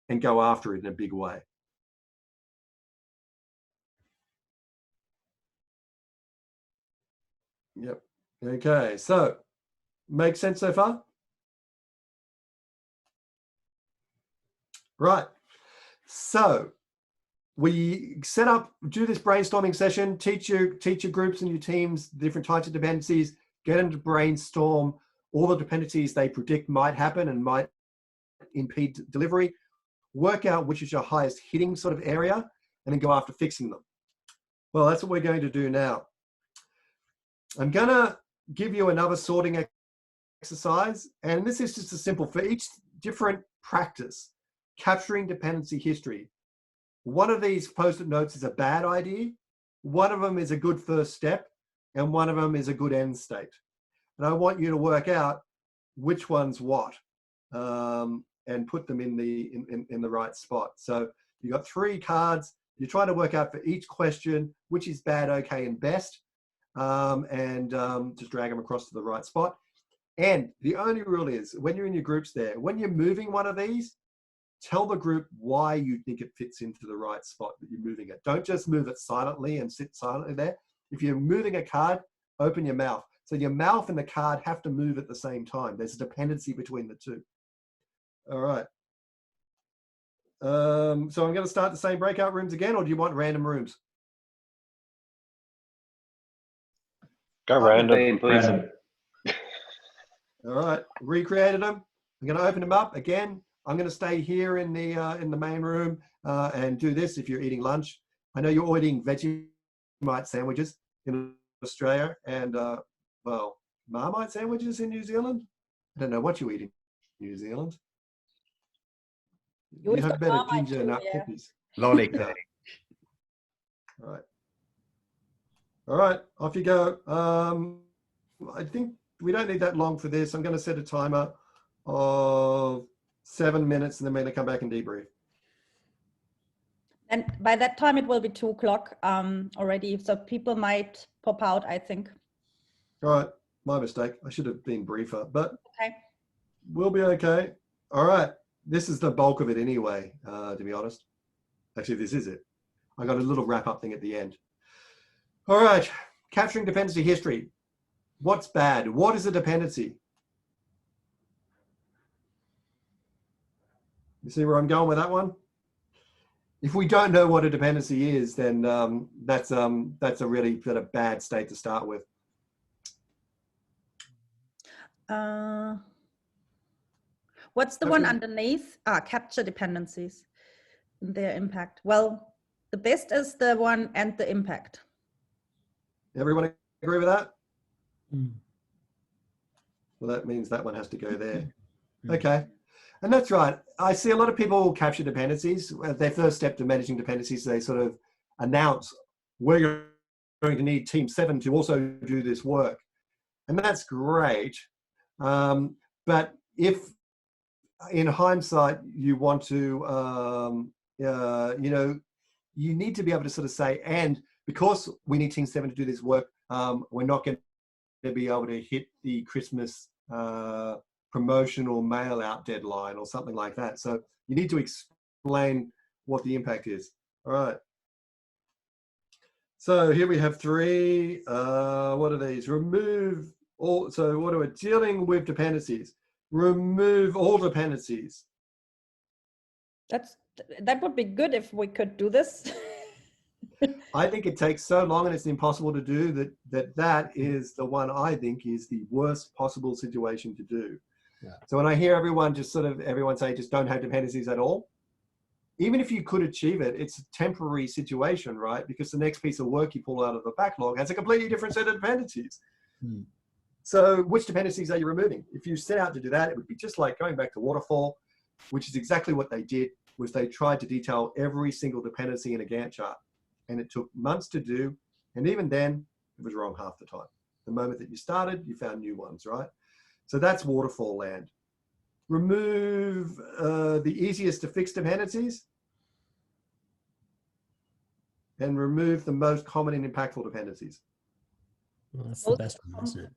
and go after it in a big way. Yep. Okay. So make sense so far? Right. So we set up, do this brainstorming session, teach your groups and your teams different types of dependencies, get them to brainstorm all the dependencies they predict might happen and might impede delivery, work out which is your highest hitting sort of area, and then go after fixing them. Well, that's what we're going to do now. I'm going to give you another sorting exercise, and this is just a simple, for each different practice, capturing dependency history. One of these post-it notes is a bad idea, one of them is a good first step, and one of them is a good end state. And I want you to work out which one's what, and put them in the right spot. So you've got 3 cards. You're trying to work out for each question which is bad, okay, and best, and just drag them across to the right spot. And the only rule is, when you're in your groups there, when you're moving one of these, tell the group why you think it fits into the right spot that you're moving it. Don't just move it silently and sit silently there. If you're moving a card, open your mouth. So your mouth and the card have to move at the same time. There's a dependency between the two. All right. So I'm going to start the same breakout rooms again, or do you want random rooms? Go random. Please. All right, recreated them. I'm going to open them up again. I'm going to stay here in the main room and do this if you're eating lunch. I know you're eating Vegemite sandwiches in Australia and, well, Marmite sandwiches in New Zealand. I don't know what you eat in New Zealand. You have better ginger nut cookies. Lollicake. All right, off you go. I think we don't need that long for this. I'm going to set a timer of 7 minutes and then we're going to come back and debrief. And by that time it will be 2 o'clock already, so people might pop out, I think. All right, my mistake. I should have been briefer, but okay. We'll be okay. All right, this is the bulk of it anyway, to be honest. Actually, this is it. I got a little wrap up thing at the end. All right, capturing dependency history. What's bad? What is a dependency? You see where I'm going with that one? If we don't know what a dependency is, then that's a really sort of bad state to start with. What's the one underneath? Capture dependencies, their impact. Well, the best is the one and the impact. Everyone agree with that? Well, that means that one has to go there. Okay. And that's right. I see a lot of people capture dependencies. Their first step to managing dependencies, they sort of announce, we're going to need team 7 to also do this work. And that's great. But if in hindsight, you want to, you know, you need to be able to sort of say, and because we need team 7 to do this work, we're not going to be able to hit the Christmas promotional mail out deadline or something like that. So you need to explain what the impact is. All right. So here we have 3. What are these? Remove all. So what are we dealing with? Dependencies. Remove all dependencies. That would be good if we could do this. I think it takes so long and it's impossible to do that is the one I think is the worst possible situation to do. Yeah. So when I hear everyone say just don't have dependencies at all, even if you could achieve it, it's a temporary situation, right? Because the next piece of work you pull out of the backlog has a completely different set of dependencies. So which dependencies are you removing? If you set out to do that, it would be just like going back to waterfall, which is exactly what they did, was they tried to detail every single dependency in a Gantt chart. And it took months to do. And even then, it was wrong half the time. The moment that you started, you found new ones, right? So that's waterfall land. Remove the easiest to fix dependencies. And remove the most common and impactful dependencies. Well, that's the best one, isn't it?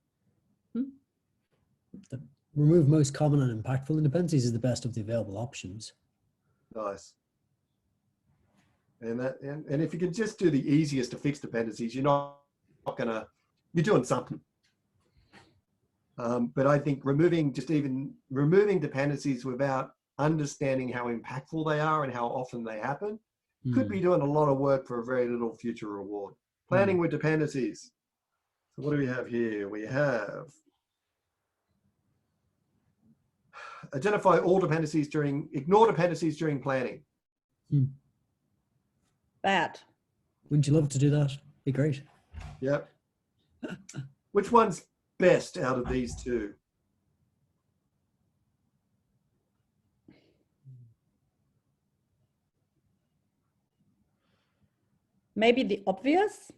The remove most common and impactful dependencies is the best of the available options. Nice. And if you can just do the easiest to fix dependencies, you're not gonna, you're doing something. But I think removing dependencies without understanding how impactful they are and how often they happen could be doing a lot of work for a very little future reward. Planning with dependencies. So what do we have here? We have identify all dependencies ignore dependencies during planning. Bad. Wouldn't you love to do that? Be great. Yep. Which one's best out of these 2? Maybe the obvious?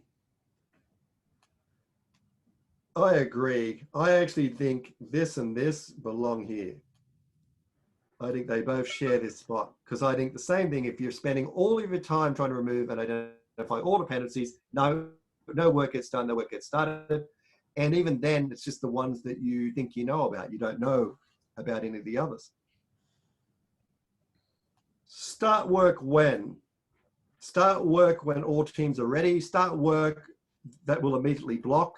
I agree. I actually think this and this belong here. I think they both share this spot because I think the same thing, if you're spending all of your time trying to remove and identify all dependencies, no work gets done, no work gets started. And even then, it's just the ones that you think you know about. You don't know about any of the others. Start work when? Start work when all teams are ready. Start work that will immediately block.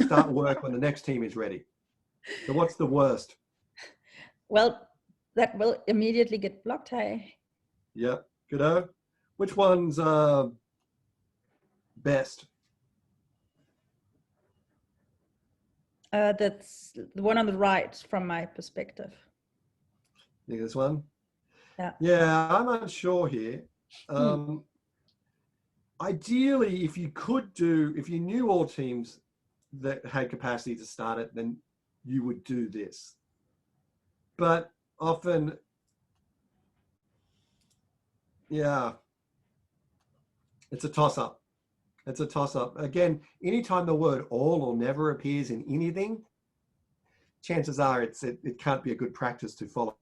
Start work when the next team is ready. So what's the worst? Well, that will immediately get blocked. Hey. Yeah, good. Which one's best? That's the one on the right from my perspective. Think this one? Yeah. Yeah, I'm unsure here. Ideally, if you knew all teams that had capacity to start it, then you would do this. But often, yeah, it's a toss-up. It's a toss-up. Again, anytime the word all or never appears in anything, chances are it can't be a good practice to follow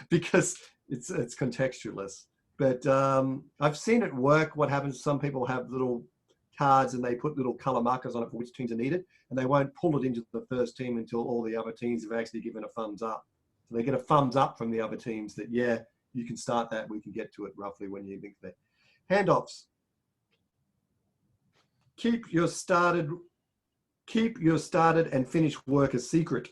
because it's contextualist. But I've seen it work. What happens, some people have little cards and they put little color markers on it for which teams are needed, and they won't pull it into the first team until all the other teams have actually given a thumbs up. So they get a thumbs up from the other teams that, yeah, you can start that. We can get to it roughly when you think that. Handoffs. Keep your started and finished work a secret.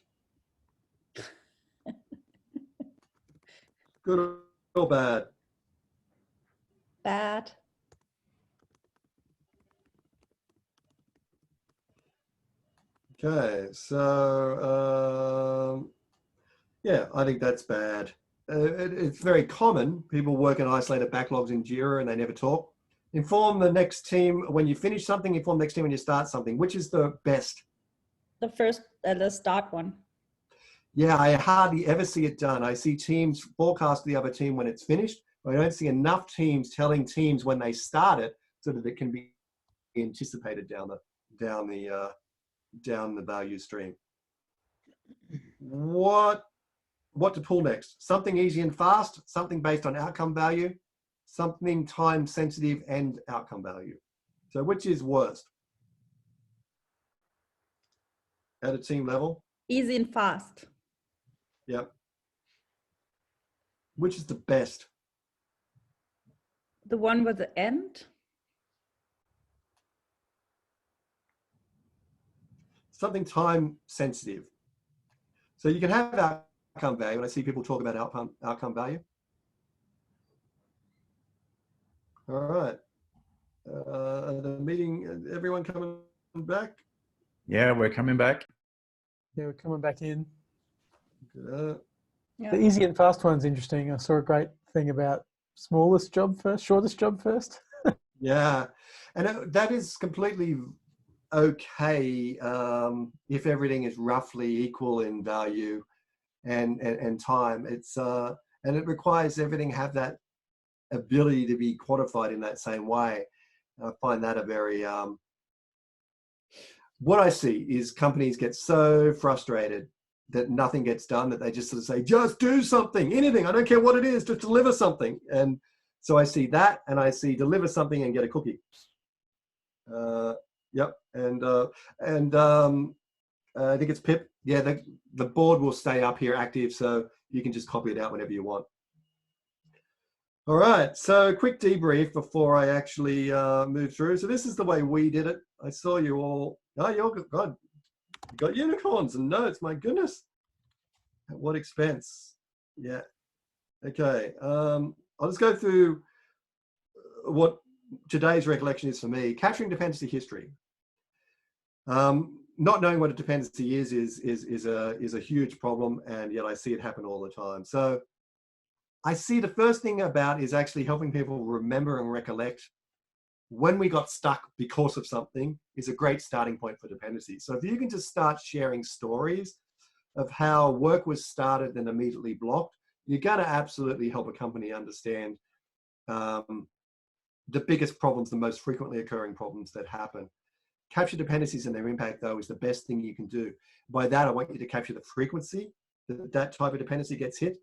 Good or bad? Bad. Okay, so yeah, I think that's bad. It's very common. People work in isolated backlogs in Jira and they never talk. Inform the next team when you finish something, inform the next team when you start something. Which is the best? The first, the start one. Yeah, I hardly ever see it done. I see teams forecast the other team when it's finished, but I don't see enough teams telling teams when they start it so that it can be anticipated down the value stream. What to pull next? Something easy and fast, something based on outcome value, something time sensitive and outcome value. So which is worst at a team level? Easy and fast. Yep. Which is the best? The one with the end. Something time sensitive. So you can have outcome value, and I see people talk about outcome value. All right. The meeting, everyone coming back? Yeah, we're coming back. Yeah, we're coming back in. Good. Yeah. The easy and fast one's interesting. I saw a great thing about smallest job first, shortest job first. Yeah, and that is completely okay if everything is roughly equal in value and time. It's and it requires everything have that ability to be quantified in that same way. I find that a very what I see is companies get so frustrated that nothing gets done that they just sort of say, just do something, anything, I don't care what it is, just deliver something. And so I see that, and I see deliver something and get a cookie. Yep, and I think it's Pip. Yeah, the board will stay up here active, so you can just copy it out whenever you want. All right, so quick debrief before I actually move through. So this is the way we did it. I saw you all. Oh, you're God. You got unicorns and notes. My goodness. At what expense? Yeah. Okay. I'll just go through what today's recollection is for me. Capturing dependency history. Not knowing what a dependency is a huge problem, and yet I see it happen all the time. So I see the first thing about is actually helping people remember and recollect when we got stuck because of something is a great starting point for dependency. So if you can just start sharing stories of how work was started and immediately blocked, you're going to absolutely help a company understand the biggest problems, the most frequently occurring problems that happen. Capture dependencies and their impact, though, is the best thing you can do. By that, I want you to capture the frequency that type of dependency gets hit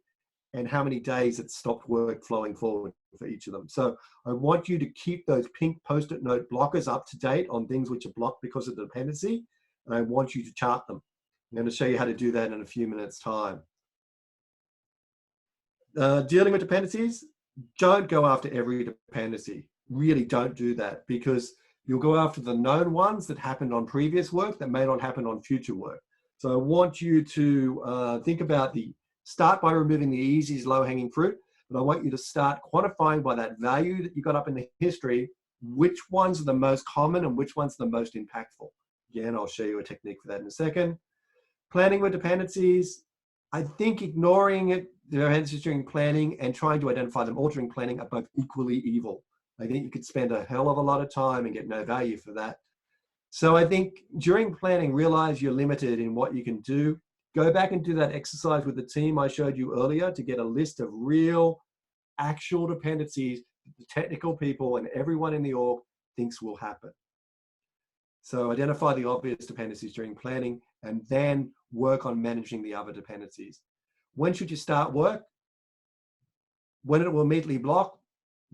and how many days it stopped work flowing forward for each of them. So I want you to keep those pink post-it note blockers up to date on things which are blocked because of the dependency, and I want you to chart them. I'm going to show you how to do that in a few minutes' time. Dealing with dependencies, don't go after every dependency. Really don't do that, because you'll go after the known ones that happened on previous work that may not happen on future work. So I want you to think about start by removing the easiest low-hanging fruit. but I want you to start quantifying by that value that you got up in the history, which ones are the most common and which ones are the most impactful. Again, I'll show you a technique for that in a second. Planning with dependencies. I think ignoring it, the dependencies during planning and trying to identify them all during planning are both equally evil. I think you could spend a hell of a lot of time and get no value for that. So I think during planning, realize you're limited in what you can do. Go back and do that exercise with the team I showed you earlier to get a list of real, actual dependencies that the technical people and everyone in the org thinks will happen. So identify the obvious dependencies during planning and then work on managing the other dependencies. When should you start work? When it will immediately block?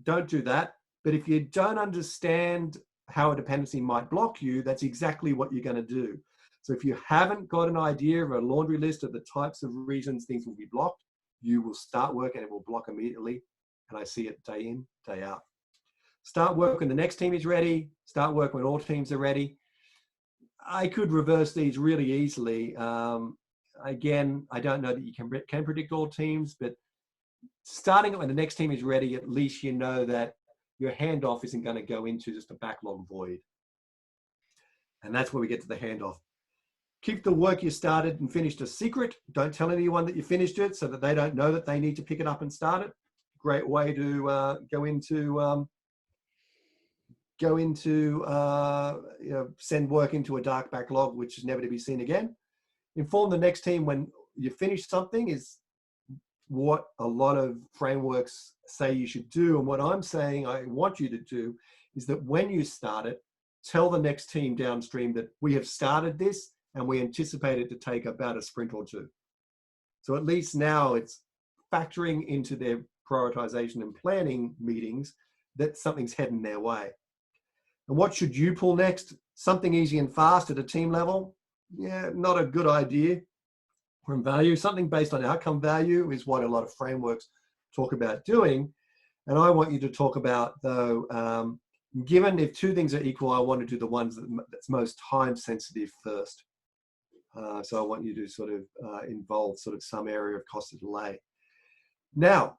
Don't do that. But if you don't understand how a dependency might block you, that's exactly what you're going to do. So if you haven't got an idea of a laundry list of the types of reasons things will be blocked, you will start work and it will block immediately. And I see it day in, day out. Start work when the next team is ready. Start work when all teams are ready. I could reverse these really easily. Again, I don't know that you can predict all teams, but starting it when the next team is ready, at least you know that your handoff isn't going to go into just a backlog void. And that's where we get to the handoff. Keep the work you started and finished a secret. Don't tell anyone that you finished it so that they don't know that they need to pick it up and start it. Great way to send work into a dark backlog, which is never to be seen again. Inform the next team when you finish something is what a lot of frameworks say you should do. And what I'm saying I want you to do is that when you start it, tell the next team downstream that we have started this and we anticipate it to take about a sprint or two. So at least now it's factoring into their prioritization and planning meetings that something's heading their way. And what should you pull next? Something easy and fast at a team level? Yeah, not a good idea. From value, something based on outcome value is what a lot of frameworks talk about doing. And I want you to talk about, though, given if two things are equal, I want to do the ones that's most time sensitive first. So I want you to sort of involve sort of some area of cost of delay. Now,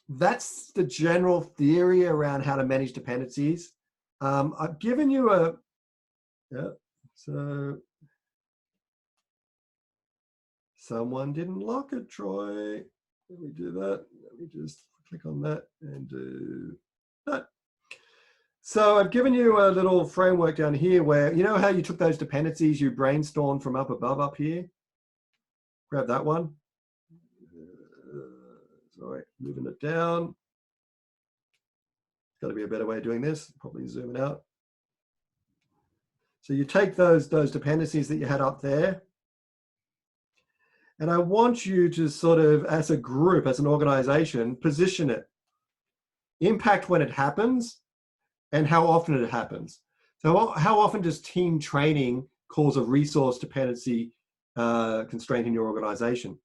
that's the general theory around how to manage dependencies. I've given you so someone didn't lock it, Troy. Let me do that. Let me just click on that and do that. So I've given you a little framework down here where, you know how you took those dependencies you brainstormed from up above up here? Grab that one. Sorry, moving it down. Got to be a better way of doing this. Probably zoom it out. So you take those dependencies that you had up there, and I want you to sort of, as a group, as an organization, position it. Impact when it happens and how often it happens. So how often does team training cause a resource dependency constraint in your organization?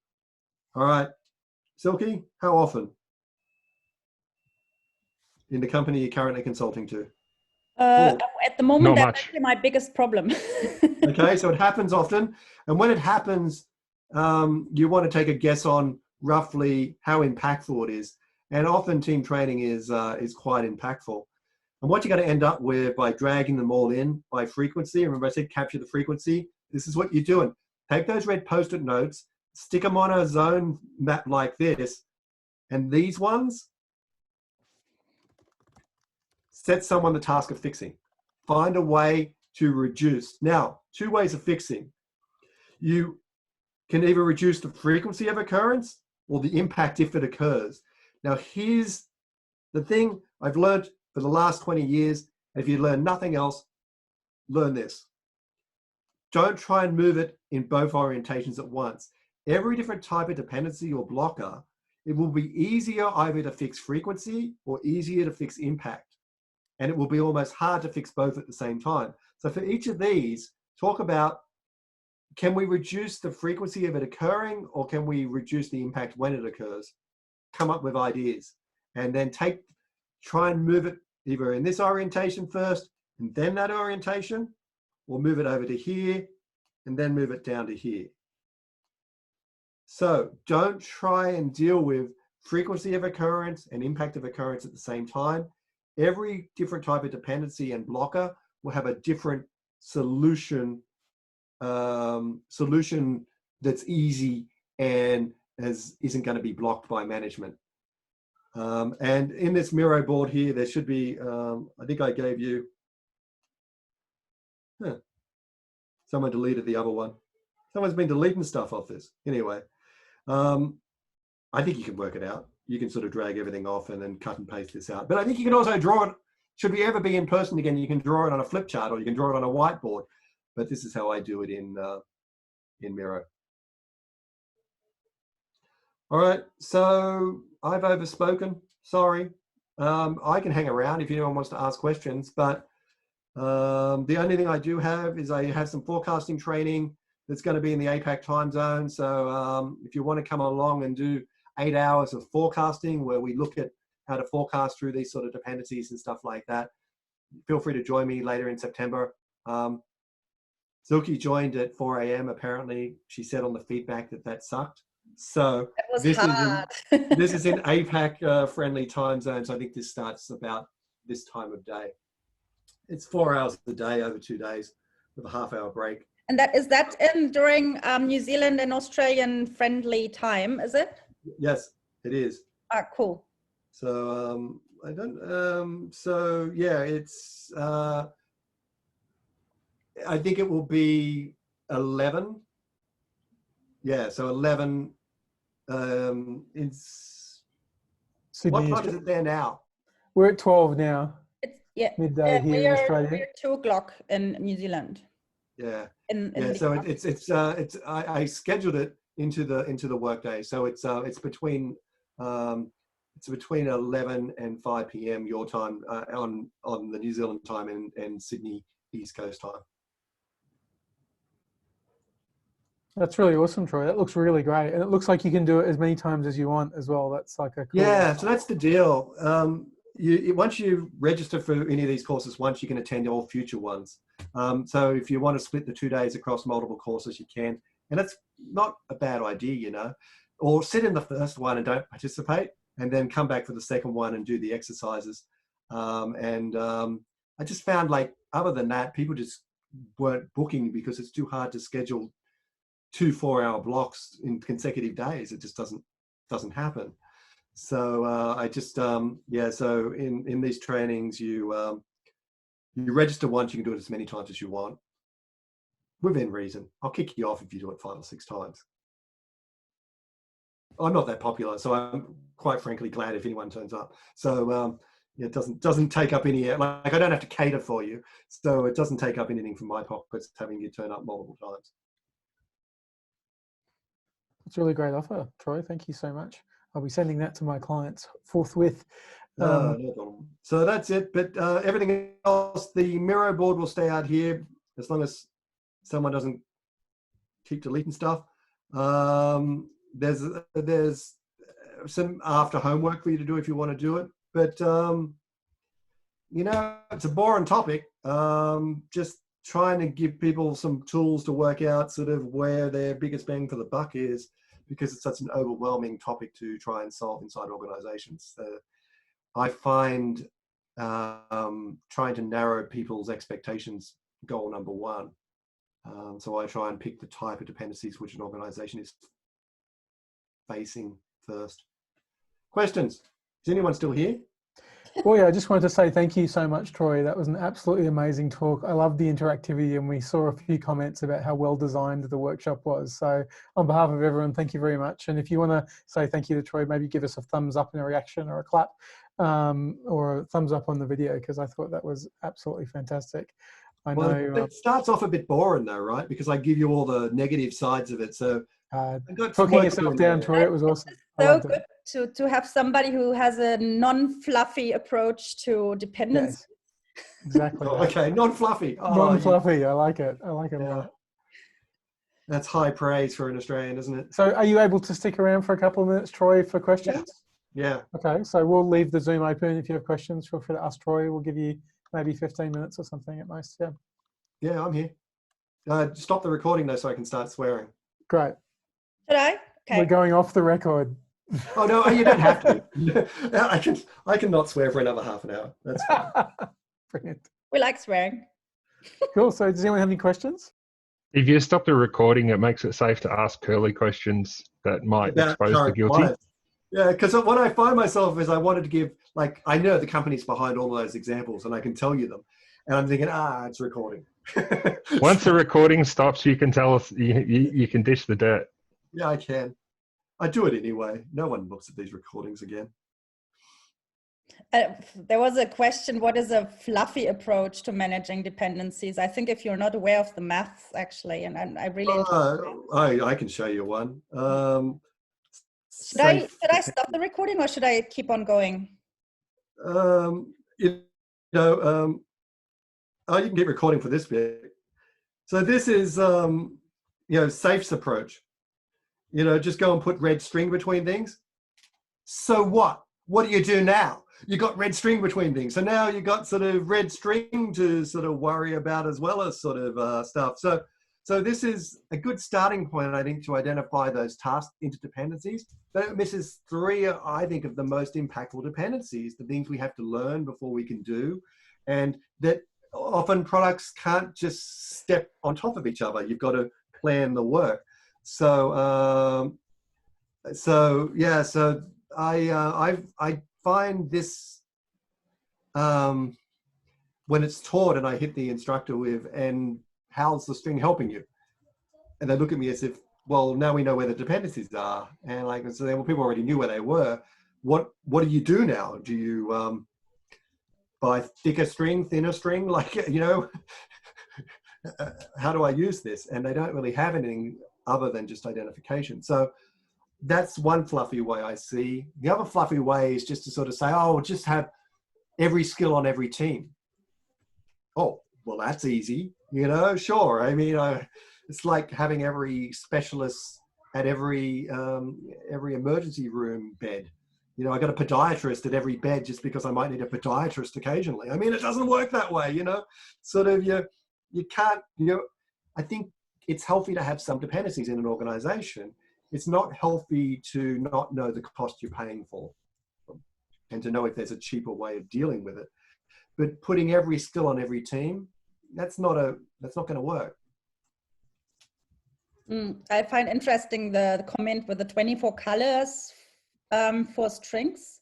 All right, Silky, how often? In the company you're currently consulting to? At the moment, Not that's much. actually my biggest problem. Okay, so it happens often. And when it happens, you want to take a guess on roughly how impactful it is. And often team training is quite impactful. And what you're going to end up with by dragging them all in by frequency, remember I said capture the frequency, this is what you're doing. Take those red post-it notes, stick them on a zone map like this, and these ones, set someone the task of fixing. Find a way to reduce. Now, two ways of fixing. You can either reduce the frequency of occurrence or the impact if it occurs. Now, here's the thing I've learned for the last 20 years. If you learn nothing else, learn this. Don't try and move it in both orientations at once. Every different type of dependency or blocker, it will be easier either to fix frequency or easier to fix impact. And it will be almost hard to fix both at the same time. So for each of these, talk about, can we reduce the frequency of it occurring or can we reduce the impact when it occurs? Come up with ideas and then try and move it either in this orientation first and then that orientation, or move it over to here and then move it down to here. So don't try and deal with frequency of occurrence and impact of occurrence at the same time. Every different type of dependency and blocker will have a different solution that's easy and isn't going to be blocked by management. And in this Miro board here, there should be, I think I gave you, someone deleted the other one. Someone's been deleting stuff off this. Anyway, I think you can work it out. You can sort of drag everything off and then cut and paste this out. But I think you can also draw it, should we ever be in person again, you can draw it on a flip chart or you can draw it on a whiteboard. But this is how I do it in Miro. All right, so I've overspoken, sorry. I can hang around if anyone wants to ask questions, but the only thing I do have is I have some forecasting training that's going to be in the APAC time zone. So if you want to come along and do 8 hours of forecasting where we look at how to forecast through these sort of dependencies and stuff like that, feel free to join me later in September. Zuki joined at 4 a.m. apparently. She said on the feedback that sucked. So this is in APAC friendly time zones. I think this starts about this time of day. It's 4 hours a day over 2 days with a half-hour break. And is that in during New Zealand and Australian friendly time, is it? Yes, it is. Ah, cool. So I don't. So yeah, it's. I think it will be 11. Yeah, so 11. It's. Sydney, what time is it there now? We're at 12 now. It's midday here in Australia. We're 2 o'clock in New Zealand. Yeah. In so I scheduled it into the workday. So it's between 11 and 5 p.m. your time on the New Zealand time and Sydney East Coast time. That's really awesome, Troy. That looks really great. And it looks like you can do it as many times as you want as well. That's like a cool. Yeah, so that's the deal. Once you register for any of these courses once, you can attend all future ones. So if you want to split the 2 days across multiple courses, you can. And that's not a bad idea, you know. Or sit in the first one and don't participate, and then come back for the second one and do the exercises. I just found, like, other than that, people just weren't booking because it's too hard to schedule 2 4-hour blocks in consecutive days. It just doesn't happen. So I just so in these trainings you register once, you can do it as many times as you want within reason. I'll kick you off if you do it 5 or 6 times. I'm not that popular, so I'm quite frankly glad if anyone turns up. So it doesn't take up any, like, I don't have to cater for you, so it doesn't take up anything from my pockets having you turn up multiple times. It's a really great offer, Troy. Thank you so much. I'll be sending that to my clients forthwith. No problem. So that's it. But everything else, the Miro board will stay out here as long as someone doesn't keep deleting stuff. There's some after homework for you to do if you want to do it. But, you know, it's a boring topic. Just trying to give people some tools to work out sort of where their biggest bang for the buck is, because it's such an overwhelming topic to try and solve inside organizations. I find trying to narrow people's expectations goal number one. So I try and pick the type of dependencies which an organization is facing first. Questions? Is anyone still here? Well, yeah, I just wanted to say thank you so much, Troy. That was an absolutely amazing talk. I love the interactivity, and we saw a few comments about how well designed the workshop was. So on behalf of everyone, thank you very much. And if you want to say thank you to Troy, maybe give us a thumbs up and a reaction or a clap or a thumbs up on the video, because I thought that was absolutely fantastic. I know it starts off a bit boring though, right? Because I give you all the negative sides of it. So talking yourself down, Troy, it was awesome. So good to have somebody who has a non-fluffy approach to dependency. Yes, exactly. Okay, non-fluffy. Non-fluffy. I like it. I like it a lot. That's high praise for an Australian, isn't it? So are you able to stick around for a couple of minutes, Troy, for questions? Yeah. Okay, so we'll leave the Zoom open. If you have questions, feel free to ask Troy. We'll give you maybe 15 minutes or something at most. Yeah. Yeah, I'm here. Stop the recording though so I can start swearing. Great. Should I? Okay. We're going off the record. Oh no, you don't have to. I can not swear for another half an hour. That's fine. Brilliant. We like swearing. Cool. So does anyone have any questions? If you stop the recording, it makes it safe to ask curly questions that might About expose the current guilty. clients. Yeah, because what I find myself is I wanted to give, like, I know the companies behind all those examples and I can tell you them. And I'm thinking, it's recording. Once the recording stops, you can tell us, you can dish the dirt. Yeah, I can. I do it anyway. No one looks at these recordings again. There was a question, what is a fluffy approach to managing dependencies? I think if you're not aware of the maths, actually, and I really... I can show you one. Should I stop the recording or should I keep on going? You can keep recording for this bit. So this is, Safe's approach. Just go and put red string between things. So what? What do you do now? You got red string between things. So now you got sort of red string to sort of worry about as well as sort of stuff. So this is a good starting point, I think, to identify those task interdependencies. But it misses three, I think, of the most impactful dependencies, the things we have to learn before we can do. And that often products can't just step on top of each other. You've got to plan the work. So I find this when it's taught and I hit the instructor with, and how's the string helping you? And they look at me as if, well, now we know where the dependencies are. And like, so well, people already knew where they were. What do you do now? Do you buy thicker string, thinner string? Like, how do I use this? And they don't really have anything other than just identification. So that's one fluffy way I see. The other fluffy way is just to sort of say, oh, we'll just have every skill on every team. Oh, well, that's easy, sure. I mean, it's like having every specialist at every emergency room bed. I got a podiatrist at every bed just because I might need a podiatrist occasionally. I mean, it doesn't work that way, Sort of, you can't, I think it's healthy to have some dependencies in an organization. It's not healthy to not know the cost you're paying for and to know if there's a cheaper way of dealing with it. But putting every skill on every team, that's not going to work. I find interesting the comment with the 24 colors for strings.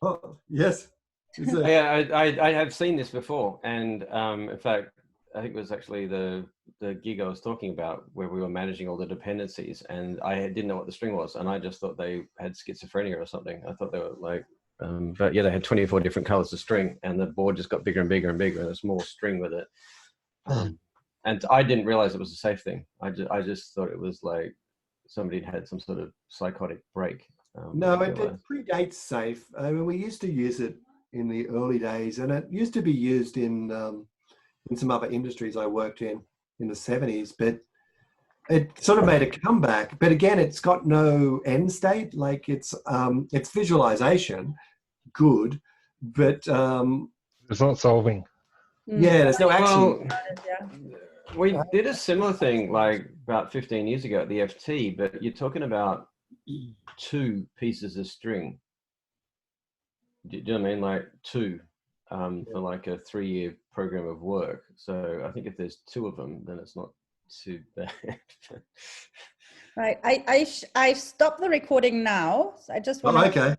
Oh, yes. Yeah, I have seen this before. And in fact, I think it was actually the gig I was talking about where we were managing all the dependencies and I didn't know what the string was. And I just thought they had schizophrenia or something. I thought they were like, but yeah, they had 24 different colors of string and the board just got bigger and bigger and bigger and there's more string with it. And I didn't realize it was a safe thing. I just thought it was like somebody had some sort of psychotic break. No, it predates safe. I mean, we used to use it in the early days and it used to be used in some other industries I worked in the 70s, but it sort of made a comeback. But again, it's got no end state. Like it's visualization, good, but it's not solving. Yeah, there's no action. Well, we did a similar thing like about 15 years ago at the FT, but you're talking about 2 pieces of string. Do you know what I mean? Like 2 for like a 3-year program of work. So I think if there's 2 of them, then it's not too bad. Right. I stopped the recording now. So I just want okay.